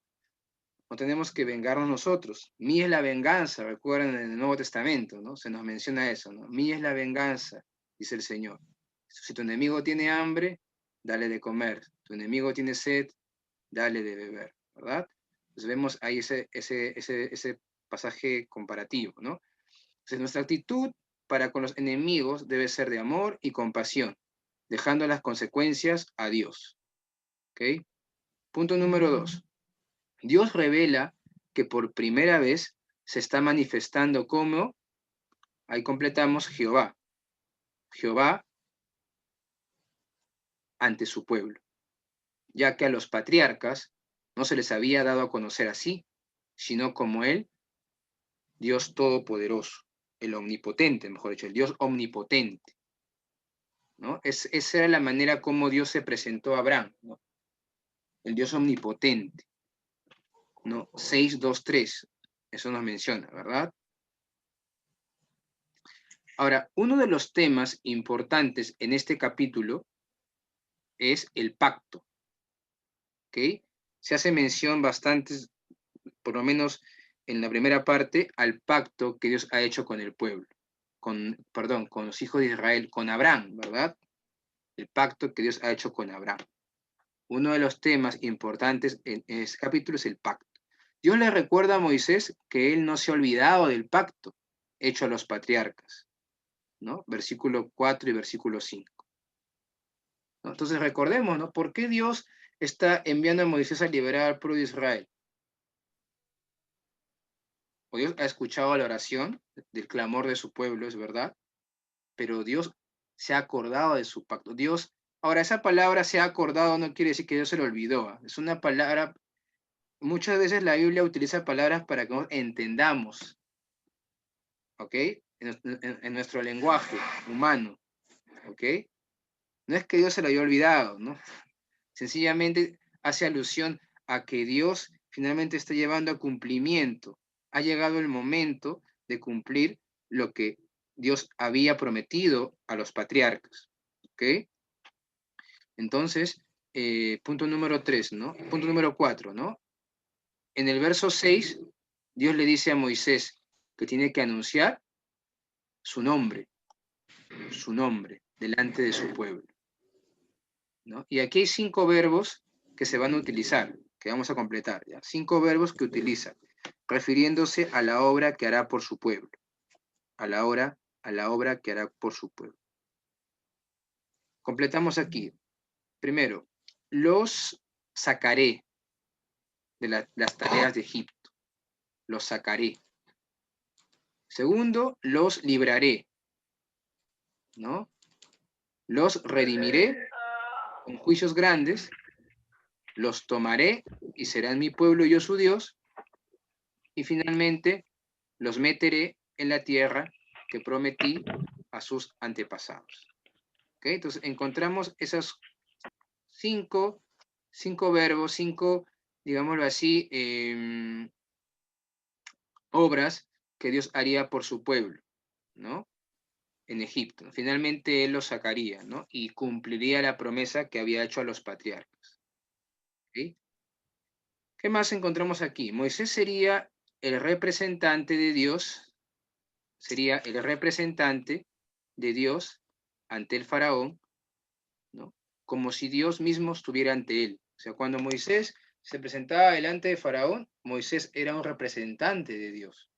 No tenemos que vengarnos nosotros. Mía es la venganza, recuerden en el Nuevo Testamento, ¿no? Se nos menciona eso, ¿no? Mía es la venganza, dice el Señor. Si tu enemigo tiene hambre, dale de comer. Tu enemigo tiene sed, dale de beber, ¿verdad? Entonces vemos ahí ese pasaje comparativo, ¿no? Entonces nuestra actitud para con los enemigos debe ser de amor y compasión, dejando las consecuencias a Dios. ¿Ok? Punto número 2. Dios revela que por primera vez se está manifestando como, ahí completamos, Jehová. Jehová ante su pueblo, ya que a los patriarcas no se les había dado a conocer así, sino como Él, Dios Todopoderoso, el Omnipotente, mejor dicho, el Dios Omnipotente, ¿no? Esa era la manera como Dios se presentó a Abraham, ¿no? El Dios Omnipotente, ¿no? 6:2-3, eso nos menciona, ¿verdad? Ahora, uno de los temas importantes en este capítulo es el pacto, ¿ok? Se hace mención bastante, por lo menos en la primera parte, al pacto que Dios ha hecho con el pueblo, con los hijos de Israel, con Abraham, ¿verdad? El pacto que Dios ha hecho con Abraham. Uno de los temas importantes en este capítulo es el pacto. Dios le recuerda a Moisés que él no se ha olvidado del pacto hecho a los patriarcas, ¿no? Versículo 4 y versículo 5. ¿No? Entonces recordemos, ¿no? ¿Por qué Dios está enviando a Moisés a liberar al pueblo de Israel? O Dios ha escuchado la oración del clamor de su pueblo, es verdad, pero Dios se ha acordado de su pacto. Dios, ahora esa palabra se ha acordado no quiere decir que Dios se lo olvidó. ¿Eh? Es una palabra, muchas veces la Biblia utiliza palabras para que entendamos, ¿ok? En nuestro lenguaje humano, ¿ok? No es que Dios se lo haya olvidado, ¿no? Sencillamente hace alusión a que Dios finalmente está llevando a cumplimiento. Ha llegado el momento de cumplir lo que Dios había prometido a los patriarcas. ¿Ok? Entonces, punto número 3, ¿no? Punto número 4, ¿no? En el verso 6, Dios le dice a Moisés que tiene que anunciar su nombre, delante de su pueblo, ¿no? Y aquí hay 5 verbos que se van a utilizar, que vamos a completar, ¿ya? 5 verbos que utiliza, refiriéndose a la obra que hará por su pueblo, a la obra que hará por su pueblo. Completamos aquí. Primero, los sacaré de las tareas de Egipto, los sacaré. Segundo, los libraré, ¿no? Los redimiré con juicios grandes, los tomaré y serán mi pueblo y yo su Dios, y finalmente los meteré en la tierra que prometí a sus antepasados. ¿Ok? Entonces encontramos esos 5 verbos, 5, digámoslo así, obras que Dios haría por su pueblo, ¿no? En Egipto. Finalmente Él los sacaría, ¿no? Y cumpliría la promesa que había hecho a los patriarcas. ¿Ok? ¿Qué más encontramos aquí? Moisés sería el representante de Dios, ante el faraón, ¿no? Como si Dios mismo estuviera ante él. O sea, cuando Moisés se presentaba delante de faraón, Moisés era un representante de Dios.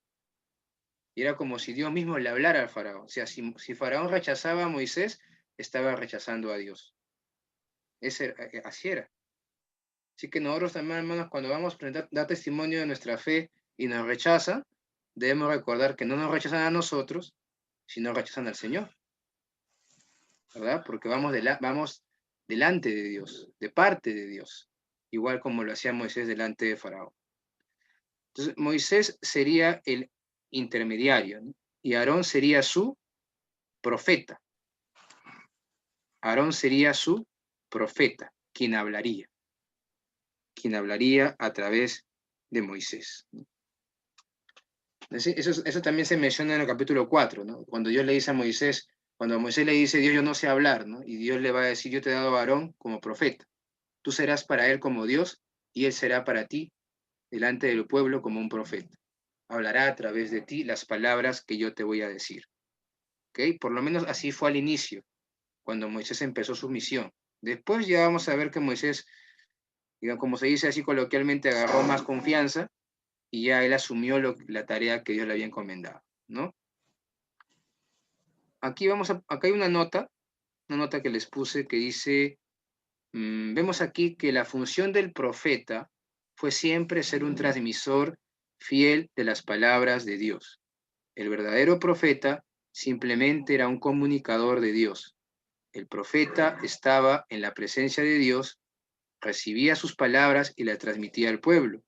Y era como si Dios mismo le hablara al faraón. O sea, si faraón rechazaba a Moisés, estaba rechazando a Dios. Así era. Así que nosotros también, hermanos, cuando vamos a dar testimonio de nuestra fe y nos rechazan, debemos recordar que no nos rechazan a nosotros, sino rechazan al Señor. ¿verdad? Porque vamos delante de Dios, de parte de Dios, igual como lo hacía Moisés delante de Faraón. Entonces, Moisés sería el intermediario, ¿no? Y Aarón sería su profeta. Aarón sería su profeta, quien hablaría a través de Moisés, ¿no? Eso también se menciona en el capítulo 4, ¿no? Cuando Dios le dice a Moisés, cuando Moisés le dice, Dios, yo no sé hablar, ¿no? Y Dios le va a decir, yo te he dado a Aarón como profeta. Tú serás para él como Dios y él será para ti delante del pueblo como un profeta. Hablará a través de ti las palabras que yo te voy a decir. ¿Ok? Por lo menos así fue al inicio, cuando Moisés empezó su misión. Después ya vamos a ver que Moisés, digamos, como se dice así coloquialmente, agarró más confianza y ya él asumió la tarea que Dios le había encomendado, ¿no? Acá hay una nota que les puse que dice, vemos aquí que la función del profeta fue siempre ser un transmisor fiel de las palabras de Dios. El verdadero profeta simplemente era un comunicador de Dios. El profeta estaba en la presencia de Dios, recibía sus palabras y las transmitía al pueblo.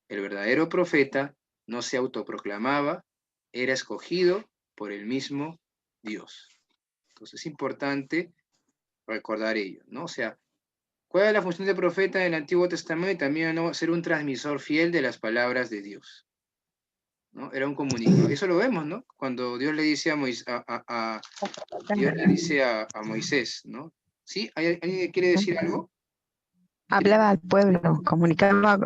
El verdadero profeta no se autoproclamaba, era escogido por el mismo Dios. Entonces es importante recordar ello, ¿no? O sea, ¿cuál es la función del profeta en el Antiguo Testamento? Y también, ¿no?, ser un transmisor fiel de las palabras de Dios, ¿no? Era un comunicador. Eso lo vemos, ¿no? Cuando Dios le dice a Moisés, Moisés, ¿no? ¿Sí? ¿Alguien que quiere decir algo? Hablaba al pueblo, comunicaba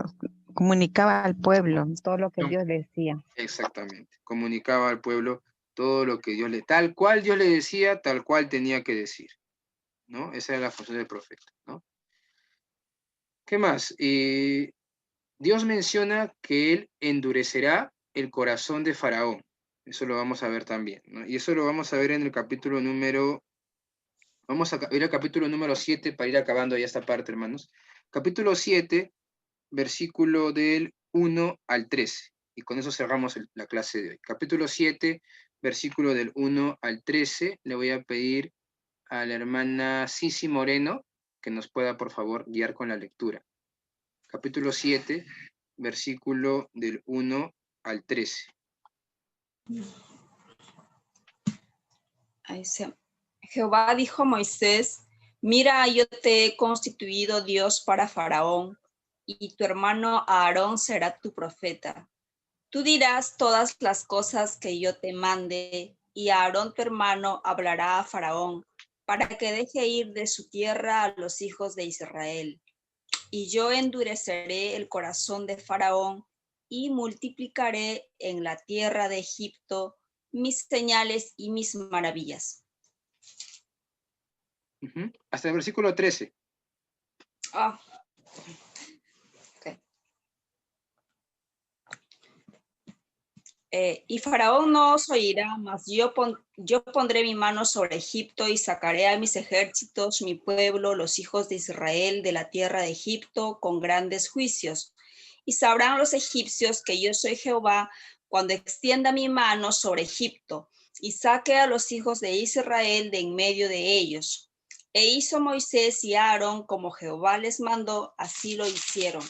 al pueblo todo lo que Dios decía. Exactamente. Comunicaba al pueblo todo lo que tal cual Dios le decía, tal cual tenía que decir, ¿no? Esa es la función del profeta, ¿no? ¿Qué más? Dios menciona que él endurecerá el corazón de Faraón. Eso lo vamos a ver también, ¿no? Y eso lo vamos a ver en el capítulo vamos a ir al capítulo número 7 para ir acabando ya esta parte, hermanos. Capítulo 7, versículo del 1 al 13. Y con eso cerramos la clase de hoy. Capítulo 7, versículo del 1 al 13. Le voy a pedir a la hermana Sisi Moreno que nos pueda, por favor, guiar con la lectura. Capítulo 7, versículo del 1 al 13. Jehová dijo a Moisés, mira, yo te he constituido Dios para Faraón, y tu hermano Aarón será tu profeta. Tú dirás todas las cosas que yo te mande, y Aarón tu hermano hablará a Faraón, para que deje ir de su tierra a los hijos de Israel. Y yo endureceré el corazón de Faraón, y multiplicaré en la tierra de Egipto mis señales y mis maravillas. Hasta el versículo 13. Okay. Y Faraón no os oirá, mas yo pondré mi mano sobre Egipto y sacaré a mis ejércitos, mi pueblo, los hijos de Israel, de la tierra de Egipto, con grandes juicios. Y sabrán los egipcios que yo soy Jehová cuando extienda mi mano sobre Egipto y saque a los hijos de Israel de en medio de ellos. E hizo Moisés y Aarón como Jehová les mandó, así lo hicieron.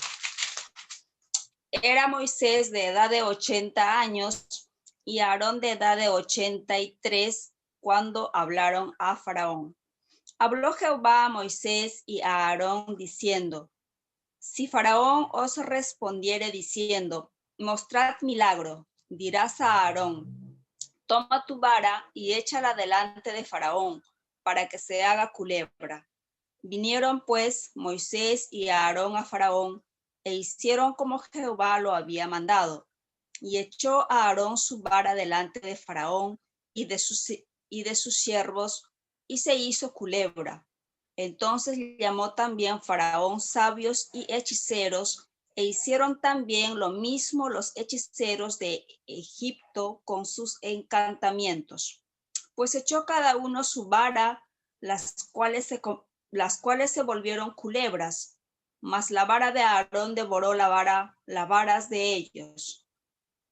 Era Moisés de edad de 80 años y Aarón de edad de 83 cuando hablaron a Faraón. Habló Jehová a Moisés y a Aarón diciendo, si Faraón os respondiere diciendo, mostrad milagro, dirás a Aarón, toma tu vara y échala delante de Faraón, para que se haga culebra. Vinieron pues Moisés y Aarón a Faraón, e hicieron como Jehová lo había mandado. Y echó a Aarón su vara delante de Faraón y de sus siervos, y se hizo culebra. Entonces llamó también Faraón sabios y hechiceros, e hicieron también lo mismo los hechiceros de Egipto con sus encantamientos. Pues echó cada uno su vara, las cuales se volvieron culebras, mas la vara de Aarón devoró las varas de ellos.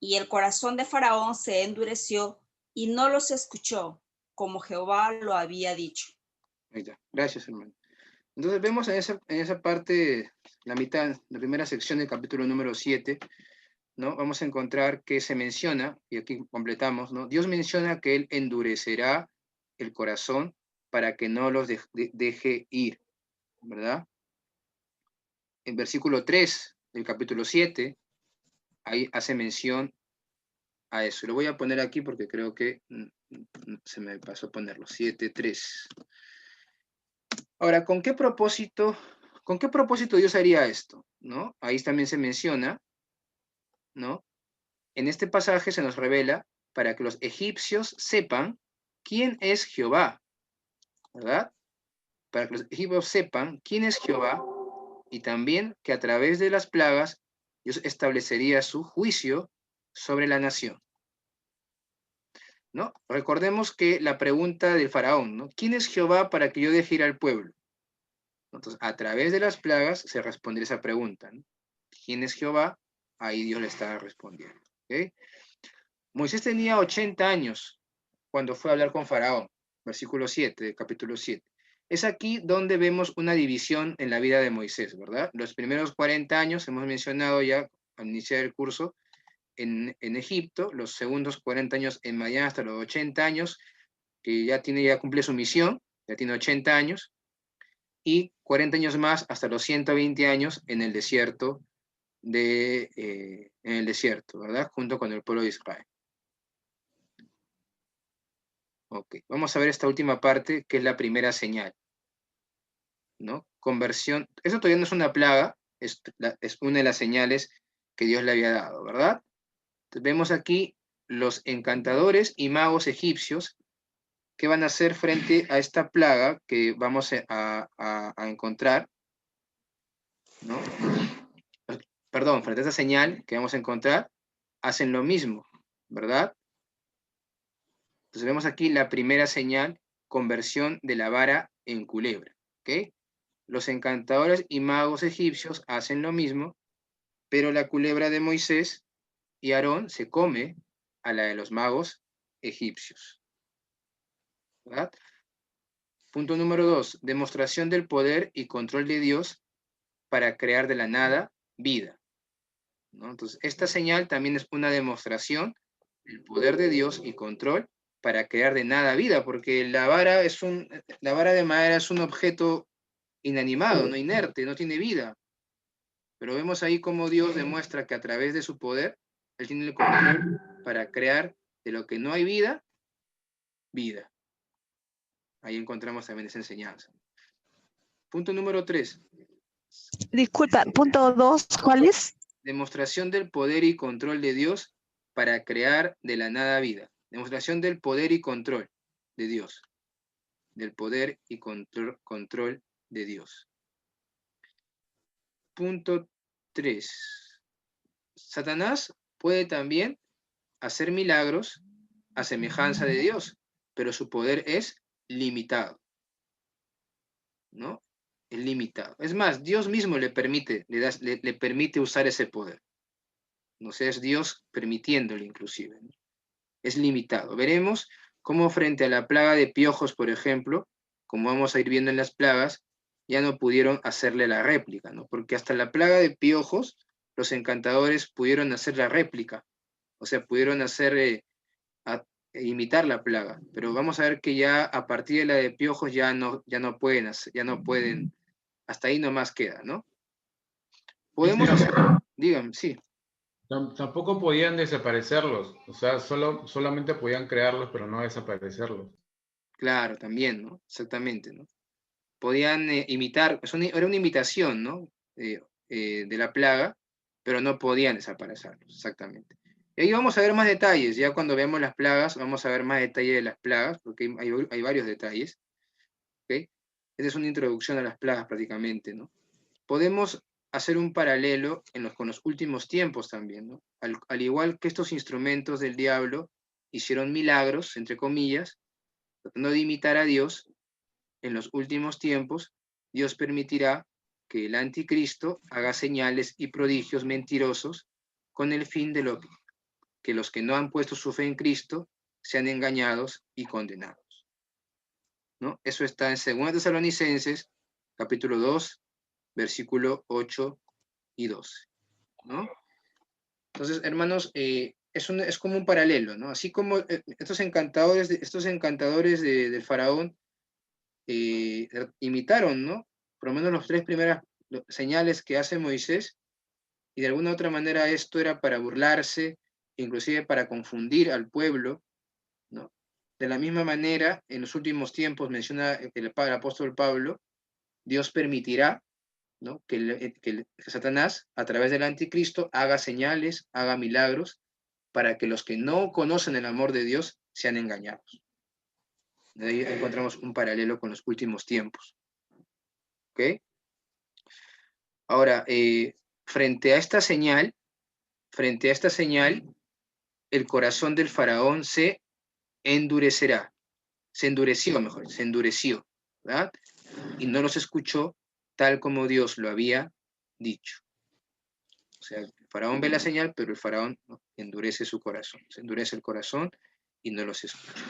Y el corazón de Faraón se endureció y no los escuchó, como Jehová lo había dicho. Ahí está. Gracias, hermano. Entonces vemos en esa parte, la mitad, la primera sección del capítulo número 7, ¿no? Vamos a encontrar que se menciona, y aquí completamos, ¿no? Dios menciona que Él endurecerá el corazón para que no los deje ir, ¿verdad? En versículo 3 del capítulo 7, ahí hace mención a eso. Lo voy a poner aquí porque creo que se me pasó ponerlo. 7:3. Ahora, ¿con qué propósito Dios haría esto? ¿No? Ahí también se menciona, ¿no? En este pasaje se nos revela para que los egipcios sepan quién es Jehová, ¿verdad? Para que los egipcios sepan quién es Jehová y también que a través de las plagas Dios establecería su juicio sobre la nación, ¿no? Recordemos que la pregunta del faraón, ¿no? ¿Quién es Jehová para que yo deje ir al pueblo? Entonces, a través de las plagas se responde esa pregunta, ¿no? ¿Quién es Jehová? Ahí Dios le está respondiendo, ¿ok? Moisés tenía 80 años cuando fue a hablar con Faraón, versículo 7, del capítulo 7. Es aquí donde vemos una división en la vida de Moisés, ¿verdad? Los primeros 40 años, hemos mencionado ya al iniciar el curso, en Egipto, los segundos 40 años en Madián hasta los 80 años, que ya cumple su misión, ya tiene 80 años, y 40 años más hasta los 120 años en el desierto, ¿verdad? Junto con el pueblo de Israel. Ok, vamos a ver esta última parte, que es la primera señal, ¿no? Conversión, eso todavía no es una plaga, es una de las señales que Dios le había dado, ¿verdad? Entonces, vemos aquí los encantadores y magos egipcios que van a hacer frente a esta plaga que vamos a encontrar, ¿no? Perdón, frente a esta señal que vamos a encontrar, hacen lo mismo, ¿verdad? Entonces vemos aquí la primera señal, conversión de la vara en culebra, ¿ok? Los encantadores y magos egipcios hacen lo mismo, pero la culebra de Moisés y Aarón se come a la de los magos egipcios, ¿verdad? Punto número 2, demostración del poder y control de Dios para crear de la nada vida, ¿no? Entonces, esta señal también es una demostración del poder de Dios y control para crear de nada vida, porque la vara de madera es un objeto inanimado, no inerte, no tiene vida. Pero vemos ahí cómo Dios demuestra que a través de su poder, Él tiene el control para crear de lo que no hay vida, vida. Ahí encontramos también esa enseñanza. Punto número 3. Disculpa, punto 2, ¿cuál es? Demostración del poder y control de Dios para crear de la nada vida. Demostración del poder y control de Dios. Del poder y control de Dios. Punto 3. Satanás puede también hacer milagros a semejanza de Dios, pero su poder es limitado, ¿no? Es limitado. Es más, Dios mismo le permite usar ese poder. No sé, es Dios permitiéndole inclusive, ¿no? Es limitado. Veremos cómo frente a la plaga de piojos, por ejemplo, como vamos a ir viendo en las plagas, ya no pudieron hacerle la réplica, ¿no? Porque hasta la plaga de piojos, los encantadores pudieron hacer la réplica, o sea, pudieron imitar la plaga, pero vamos a ver que ya a partir de la de piojos ya no pueden, hasta ahí nomás queda, ¿no? Podemos hacer, díganme, sí. Tampoco podían desaparecerlos, o sea, solamente podían crearlos, pero no desaparecerlos. Claro, también, ¿no? Exactamente, ¿no? Podían imitar, era una imitación, ¿no? De la plaga, pero no podían desaparecerlos, exactamente. Y ahí vamos a ver más detalles, ya cuando veamos las plagas, vamos a ver más detalles de las plagas, porque hay varios detalles, ¿ok? Esta es una introducción a las plagas prácticamente, ¿no? Podemos hacer un paralelo con los últimos tiempos también, ¿no? Al igual que estos instrumentos del diablo hicieron milagros, entre comillas, tratando de imitar a Dios, en los últimos tiempos, Dios permitirá que el anticristo haga señales y prodigios mentirosos con el fin de que los que no han puesto su fe en Cristo sean engañados y condenados, ¿no? Eso está en 2 Tesalonicenses, capítulo 2, versículo 8 y 12, ¿no? Entonces, hermanos, es como un paralelo, ¿no? Así como estos encantadores del faraón imitaron, ¿no? Por lo menos las 3 primeras señales que hace Moisés, y de alguna u otra manera esto era para burlarse, inclusive para confundir al pueblo, ¿no? De la misma manera, en los últimos tiempos, menciona el apóstol Pablo, Dios permitirá, ¿no? que Satanás, a través del anticristo, haga señales, haga milagros, para que los que no conocen el amor de Dios sean engañados. De ahí encontramos un paralelo con los últimos tiempos. ¿Ok? Ahora, frente a esta señal, el corazón del faraón se endurecerá. Se endureció, ¿verdad? Y no los escuchó tal como Dios lo había dicho. O sea, el faraón ve la señal, pero el faraón endurece su corazón. Se endurece el corazón y no los escucha.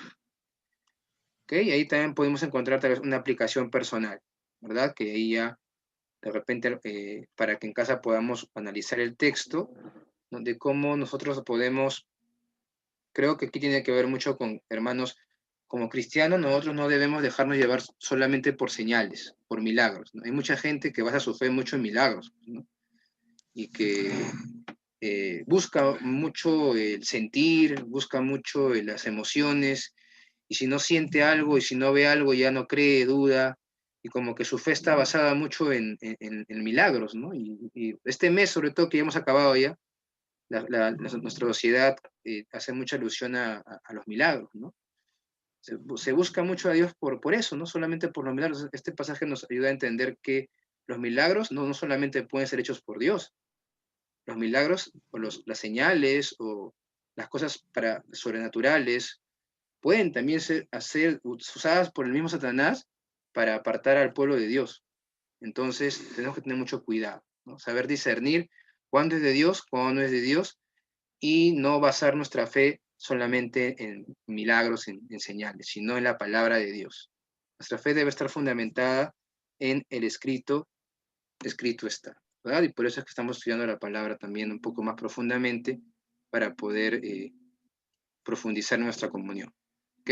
¿Ok? Y ahí también podemos encontrar tal vez una aplicación personal, ¿verdad? Que ahí ya, de repente, para que en casa podamos analizar el texto, ¿no? De cómo nosotros podemos, creo que aquí tiene que ver mucho con, hermanos, como cristianos, nosotros no debemos dejarnos llevar solamente por señales, por milagros, ¿no? Hay mucha gente que basa su fe mucho en milagros, ¿no? Y que busca mucho el sentir, busca mucho las emociones, y si no siente algo y si no ve algo ya no cree, duda, y como que su fe está basada mucho en milagros, ¿no? Y este mes, sobre todo, que ya hemos acabado ya, nuestra sociedad hace mucha alusión a los milagros, ¿no? Se busca mucho a Dios por eso, no solamente por los milagros. Este pasaje nos ayuda a entender que los milagros no solamente pueden ser hechos por Dios. Los milagros o las señales o las cosas sobrenaturales pueden también ser usadas por el mismo Satanás para apartar al pueblo de Dios. Entonces tenemos que tener mucho cuidado, ¿no? Saber discernir cuándo es de Dios, cuándo no es de Dios, y no basar nuestra fe solamente en milagros, en señales, sino en la palabra de Dios. Nuestra fe debe estar fundamentada en el escrito está, ¿verdad? Y por eso es que estamos estudiando la palabra también un poco más profundamente para poder profundizar en nuestra comunión. ¿Ok?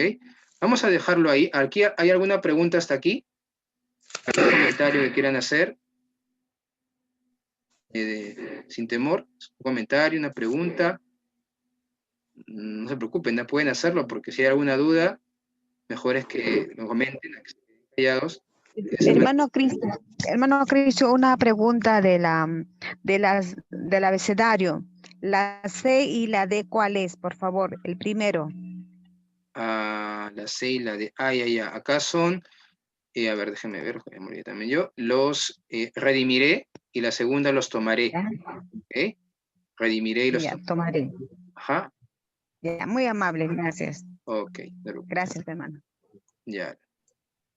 Vamos a dejarlo ahí. ¿Aquí hay alguna pregunta hasta aquí? ¿Algún comentario que quieran hacer? Sin temor, un comentario, una pregunta. No se preocupen, no pueden hacerlo, porque si hay alguna duda, mejor es que lo comenten, que estén callados. Hermano Cristo, una pregunta del abecedario. La C y la D, ¿cuál es, por favor? El primero. La C y la D. Ya. Acá son, a ver, déjenme ver, también yo. Los redimiré y la segunda los tomaré. ¿Ok? Redimiré y los tomaré. Ajá. Ya, muy amable, gracias. Ok. Gracias, hermano. Ya.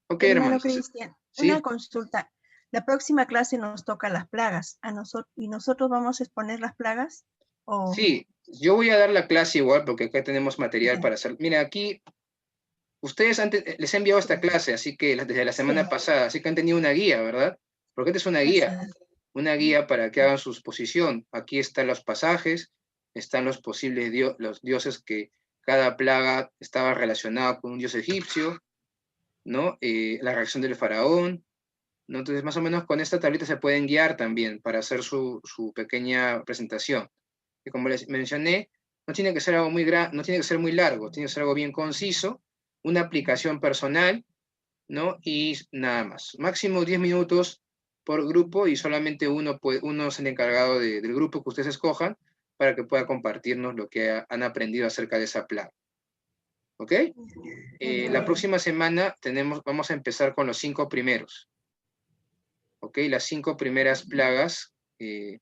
Ok, hermano hermanos. Cristian, ¿Sí? una consulta. La próxima clase nos toca las plagas. ¿Y nosotros vamos a exponer las plagas? ¿O? Sí, yo voy a dar la clase igual porque acá tenemos material para hacer. Mira, aquí ustedes les he enviado esta clase, así que desde la semana pasada, así que han tenido una guía, ¿verdad? Porque esta es una guía para que hagan su exposición. Aquí están los pasajes, están los posibles los dioses que cada plaga estaba relacionada con un dios egipcio, ¿no? La reacción del faraón, ¿no? Entonces, más o menos con esta tablita se pueden guiar también para hacer su pequeña presentación. Que como les mencioné, no tiene que ser algo no tiene que ser muy largo, tiene que ser algo bien conciso, una aplicación personal, ¿no? Y nada más. Máximo 10 minutos por grupo y solamente uno es el encargado del grupo que ustedes escojan para que pueda compartirnos lo que han aprendido acerca de esa plaga. ¿Ok? La próxima semana vamos a empezar con los 5 primeros. ¿Ok? Las 5 primeras plagas, que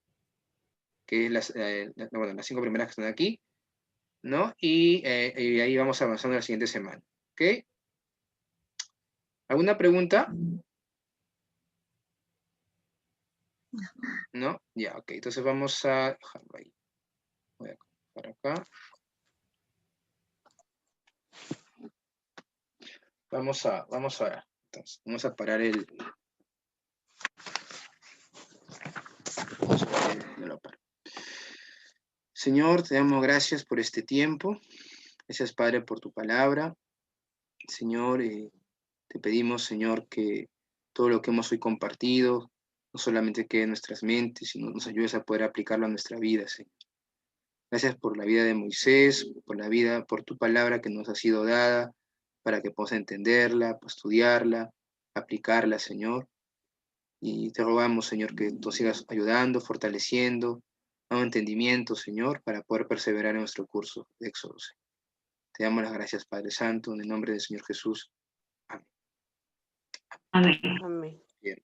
es las 5 primeras que están aquí, ¿no? Y ahí vamos avanzando la siguiente semana. ¿Ok? ¿Alguna pregunta? ¿No? Ya, ok. Entonces vamos a dejarlo ahí. Voy a colocar acá. Vamos a orar. Entonces, vamos a parar el... No lo paro. Señor, te damos gracias por este tiempo. Gracias, Padre, por tu palabra. Señor, te pedimos, Señor, que todo lo que hemos hoy compartido, no solamente quede en nuestras mentes, sino nos ayudes a poder aplicarlo a nuestra vida, Señor. Gracias por la vida de Moisés, por tu palabra que nos ha sido dada, para que podamos entenderla, estudiarla, aplicarla, Señor. Y te rogamos, Señor, que tú sigas ayudando, fortaleciendo, dando entendimiento, Señor, para poder perseverar en nuestro curso de Éxodo. Te damos las gracias, Padre Santo, en el nombre del Señor Jesús. Amén. Amén. Amén. Bien.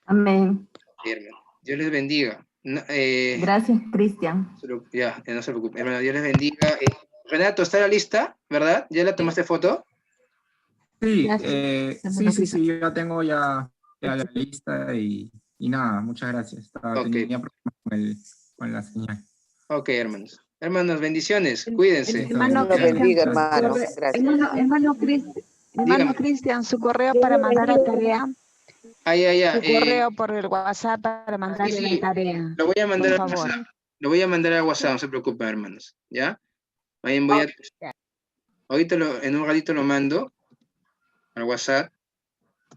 Amén. Bien, Dios les bendiga. Gracias, Cristian. Ya, no se preocupe. Hermano, Dios les bendiga. Renato, ¿está la lista? ¿Verdad? ¿Ya la tomaste foto? Sí, Gracias. sí, yo ya tengo ya la lista y nada, muchas gracias. Tenía problemas con la señal. Ok, hermanos. Hermanos, bendiciones. Cuídense. Dios Hermano lo Cristian, bendiga, hermano. corre- Gracias. hermano Dígame. Cristian, su correo para mandar la tarea, Ya. su correo por el WhatsApp para mandar Sí, la tarea, lo voy a mandar por al favor. WhatsApp. Lo voy a mandar al WhatsApp, no se preocupen, hermanos. ¿Ya? Ahorita en un ratito lo mando al WhatsApp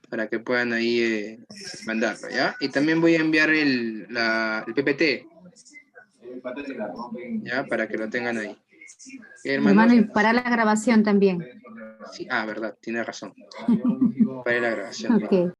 para que puedan ahí mandarlo, ¿ya? Y también voy a enviar el PPT, ¿ya? Para que lo tengan ahí. Hermano, y para la grabación también. Sí, verdad, tiene razón. Para la grabación. Ok.